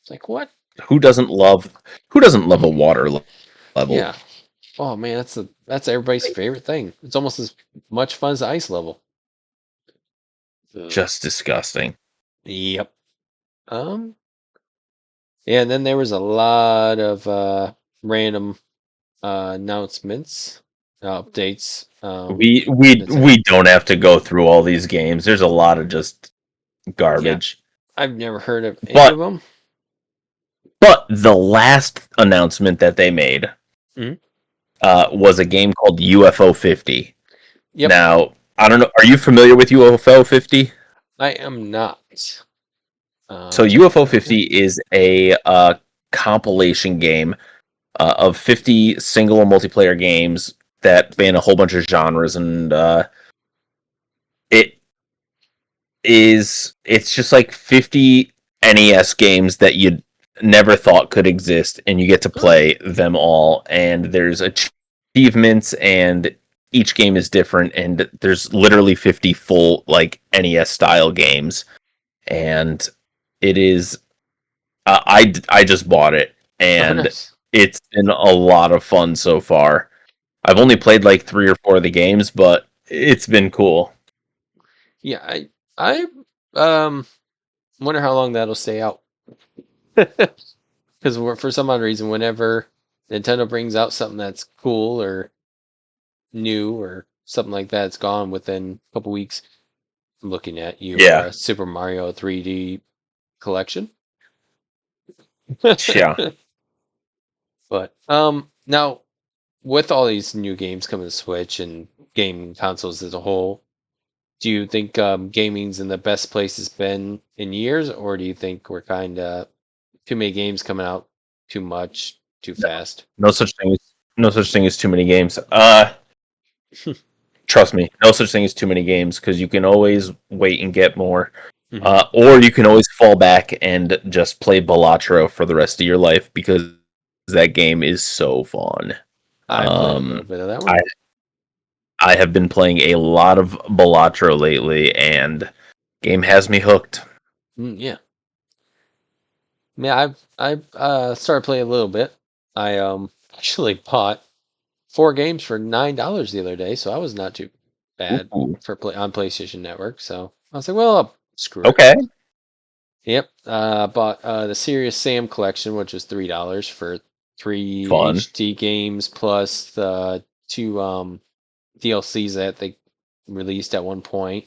It's like, what? who doesn't love a water level? Yeah. Oh man, that's everybody's favorite thing. It's almost as much fun as the ice level. Ugh. Just disgusting. Yep. Um, yeah, and then there was a lot of random announcements, updates. That's it. We don't have to go through all these games. There's a lot of just Yeah, garbage. I've never heard of any of But them. the last announcement that they made Mhm. was a game called UFO 50. Yep, Now, I don't know. Are you familiar with UFO 50? I am not. So Check it UFO out. 50 is a compilation game of 50 single and multiplayer games that span a whole bunch of genres, and it it's just like 50 NES games that you never thought could exist, and you get to Oh, play them all. And there's achievements, and each game is different, and there's literally 50 full like NES style games, and it is I just bought it, oh, and nice. it's been a lot of fun so far. I've only played like 3 or 4 of the games, but it's been cool. Yeah, I um wonder how long that'll stay out. Because for some odd reason, whenever Nintendo brings out something that's cool or new or something like that, it's gone within a couple weeks. I'm looking at your Yeah, Super Mario 3D collection. yeah. But now with all these new games coming to Switch and gaming consoles as a whole, do you think gaming's in the best place it's been in years, or do you think we're kind of too many games coming out too much, too No, fast? no such thing as too many games. Trust me, no such thing as too many games because you can always wait and get more. Hmm. Or you can always fall back and just play Balatro for the rest of your life because that game is so fun. I played a little Um, bit of that one. I I have been playing a lot of Balatro lately, and game has me hooked. Yeah, yeah. I've started playing a little bit. I actually bought 4 games for $9 the other day, so I was not too bad Ooh, for play on PlayStation Network. So I was like, well, screw it. okay, Yep. Bought the Serious Sam collection, which was $3 for 3 fun, HD games plus the 2 DLCs that they released at one point.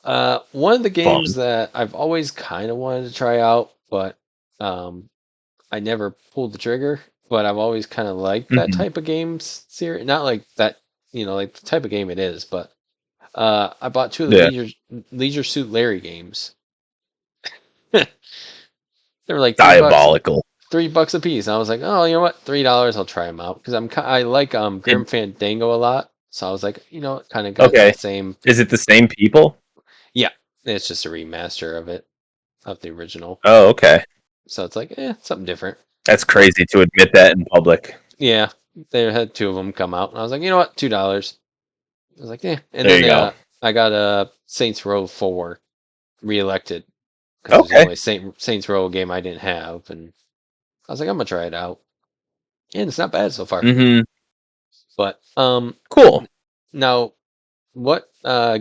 One of the games fun. that I've always kind of wanted to try out, but um, I never pulled the trigger. But I've always kind of liked that Hmm. type of games series. Not like that, like the type of game it is, but I bought 2 of the Yeah, Leisure Suit Larry games. They were like $3. diabolical. $3 a piece. I was like, oh, you know what, $3, I'll try them out because I like It, Grim Fandango a lot. So I was like, kind of got okay, that same. is it the same people? Yeah, it's just a remaster of it, of the original. Oh, okay. So it's like, something different. That's But crazy to admit that in public. yeah, they had 2 of them come out, and I was like, you know what, $2. I was like, yeah. And There then you go. I got a Saints Row 4 reelected because it was the Okay. only Saints Row game I didn't have, and I was like, I'm gonna try it out, and it's not bad so far. Mm-hmm. But Cool. now, what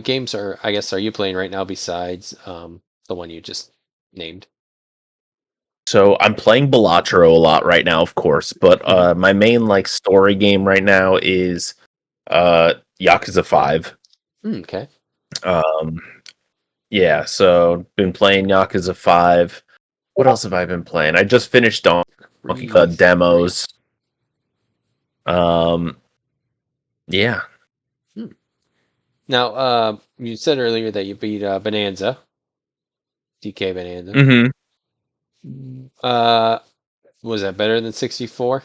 games are you playing right now besides the one you just named? So I'm playing Balatro a lot right now, of course, but Hmm. my main like story game right now is Yakuza 5. Okay. Um, yeah, so been playing Yakuza 5. What else have I been playing? I just finished Dawn. Freeze three. demos. Um, yeah. Hmm. Now, you said earlier that you beat Bonanza, DK Bonanza. Mm-hmm. Uh, was that better than 64?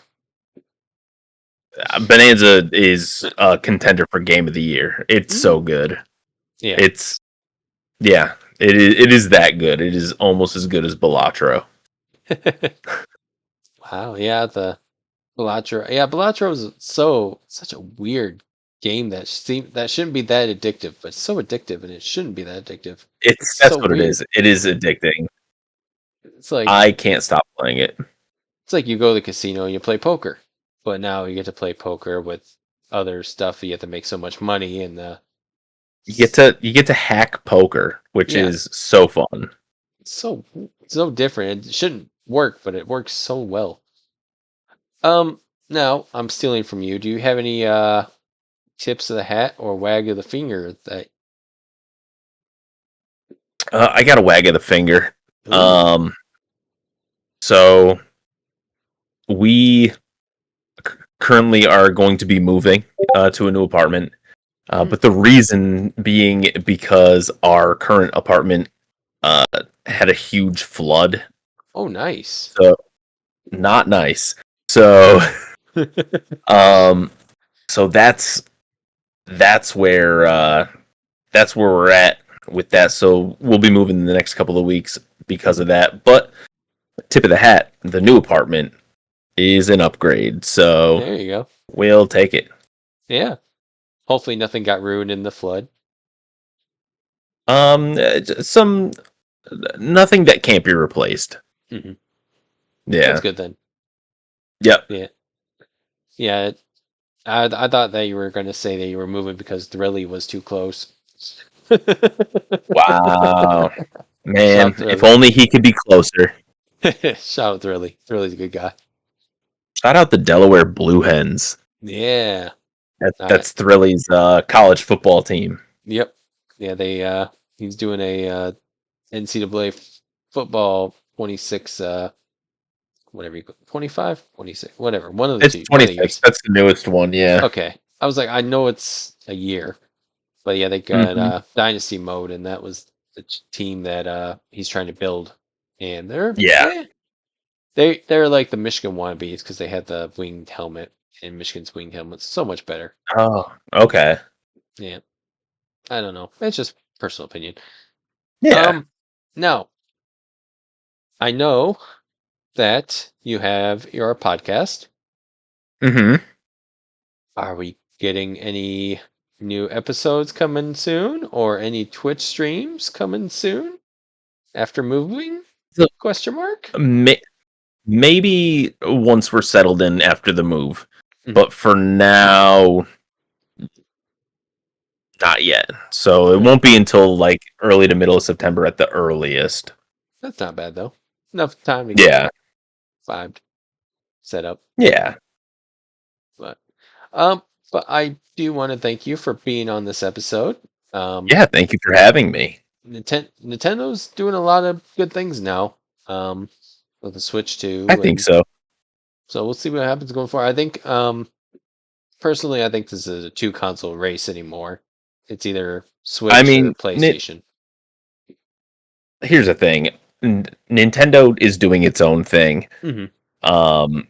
Bonanza is a contender for Game of the Year. It's Mm. so good. Yeah. It's yeah. It is that good. It is almost as good as Balatro. Wow. Yeah. The Balatro. Yeah, Balatro is such a weird game that shouldn't be that addictive, but it's so addictive, and it shouldn't be that addictive. It's That's so what it weird. is. It is addicting. It's like I can't stop playing it. it's like you go to the casino and you play poker, but now you get to play poker with other stuff. You have to make so much money, and You get to hack poker, which yeah, is so fun. it's so different. It shouldn't work, but it works so well. Now I'm stealing from you. Do you have any tips of the hat or wag of the finger that? I got a wag of the finger. Ooh. So we currently are going to be moving to a new apartment. Hmm. But the reason being because our current apartment uh, had a huge flood. Oh, nice. So not nice. So um so that's that's where we're at with that. So we'll be moving in the next couple of weeks because of that. But tip of the hat, the new apartment is an upgrade. So There you go. we'll take it. Yeah. Hopefully nothing got ruined in the flood. Some nothing that can't be replaced. Hmm. That's Yeah. good then. Yep. Yeah. Yeah. I thought that you were going to say that you were moving because Thrilly was too close. Wow. Shout Man, if Thrilly. only he could be closer. Shout out Thrilly. Thrilly's a good guy. Shout out the Delaware Blue Hens. Yeah. Uh, That's Thrilly's college football team. yep. Yeah, he's doing a NCAA football 26 whatever 25, 26, whatever. It's One of the 26. years. That's the newest one, yeah. Okay. I was like, I know it's a year, but yeah, they got Hmm. dynasty mode, and that was the team that he's trying to build, and Yeah. they're like the Michigan wannabes because they had the winged helmet, and Michigan's winged helmet's so much better. Oh, okay. Yeah, I don't know. It's just personal opinion. Yeah. Now I know that you have your podcast. Hmm. Are we getting any new episodes coming soon, or any Twitch streams coming soon after moving? So Question mark. maybe once we're settled in after the move, Mhm. but for now, not yet. So it Okay, won't be until like early to middle of September at the earliest. that's not bad though. Enough time to get Yeah. vibed, set up. Yeah. But um, but I do want to thank you for being on this episode. Um, Yeah. Thank you for having me. Nintendo's doing a lot of good things now. With the Switch I 2, think and so. so we'll see what happens going forward. I think personally, I think this is a two console race anymore. It's either I Switch or mean, PlayStation. here's the thing. Nintendo is doing its own thing. Hmm. Um,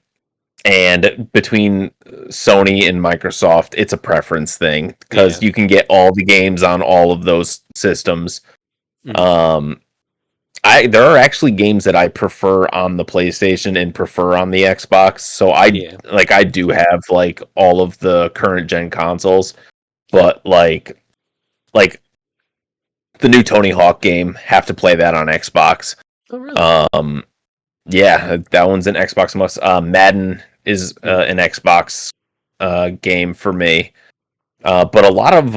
and between Sony and Microsoft, it's a preference thing because Yeah. you can get all the games on all of those systems. Hmm. Um, there are actually games that I prefer on the PlayStation and prefer on the Xbox. So Yeah. I do have like all of the current gen consoles, Yep. but like the new Tony Hawk game, have to play that on Xbox. Oh, really? Um, yeah, that one's an Xbox must. Madden is Hmm. an Xbox game for me. But a lot of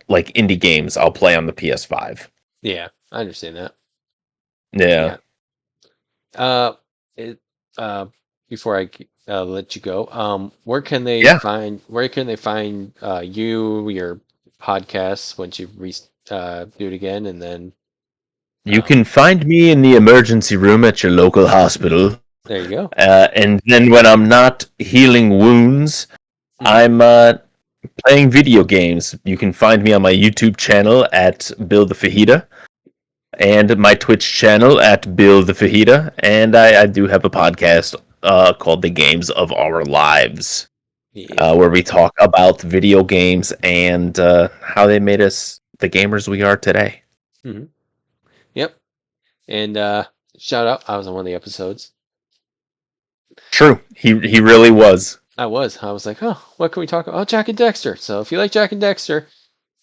like indie games I'll play on the PS5. Yeah, I understand that. Yeah. Yeah. Uh, it, uh, before let you go, Yeah. where can they find you, your podcasts once you do it again, and then You um, can find me in the emergency room at your local hospital. There you go. And then when I'm not healing wounds, Hmm. I'm playing video games. You can find me on my YouTube channel at BillTheFajita and my Twitch channel at BillTheFajita. And I do have a podcast called The Games of Our Lives, Yeah. where we talk about video games and how they made us the gamers we are today. Hmm. Yep. And shout out, I was on one of the episodes. True, he really was. I was like, oh, what can we talk about? Oh, Jack and Dexter. So if you like Jack and Dexter,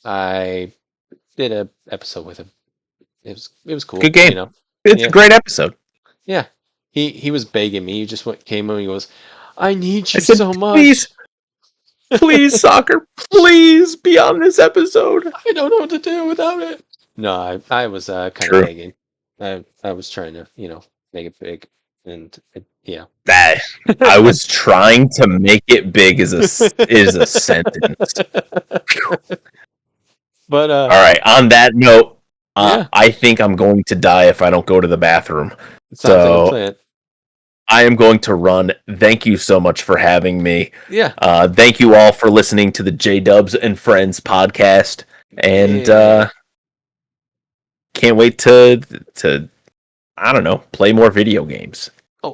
I did a episode with him. It was cool, Good game. you know. It's a Yeah, great episode. yeah. He was begging me. He just came and he goes, I need I you said, so please, much. please, soccer, please be on this episode. I don't know what to do without it. No, I was kind of True. begging. I was trying to, make it big, and yeah. That I was trying to make it big is a sentence. But All right. On that note, yeah, I think I'm going to die if I don't go to the bathroom. it sounds like a So plan. I am going to run. Thank you so much for having me. Yeah, Thank you all for listening to the JDUBs and Friends podcast. And yeah. can't wait to I don't know, play more video games.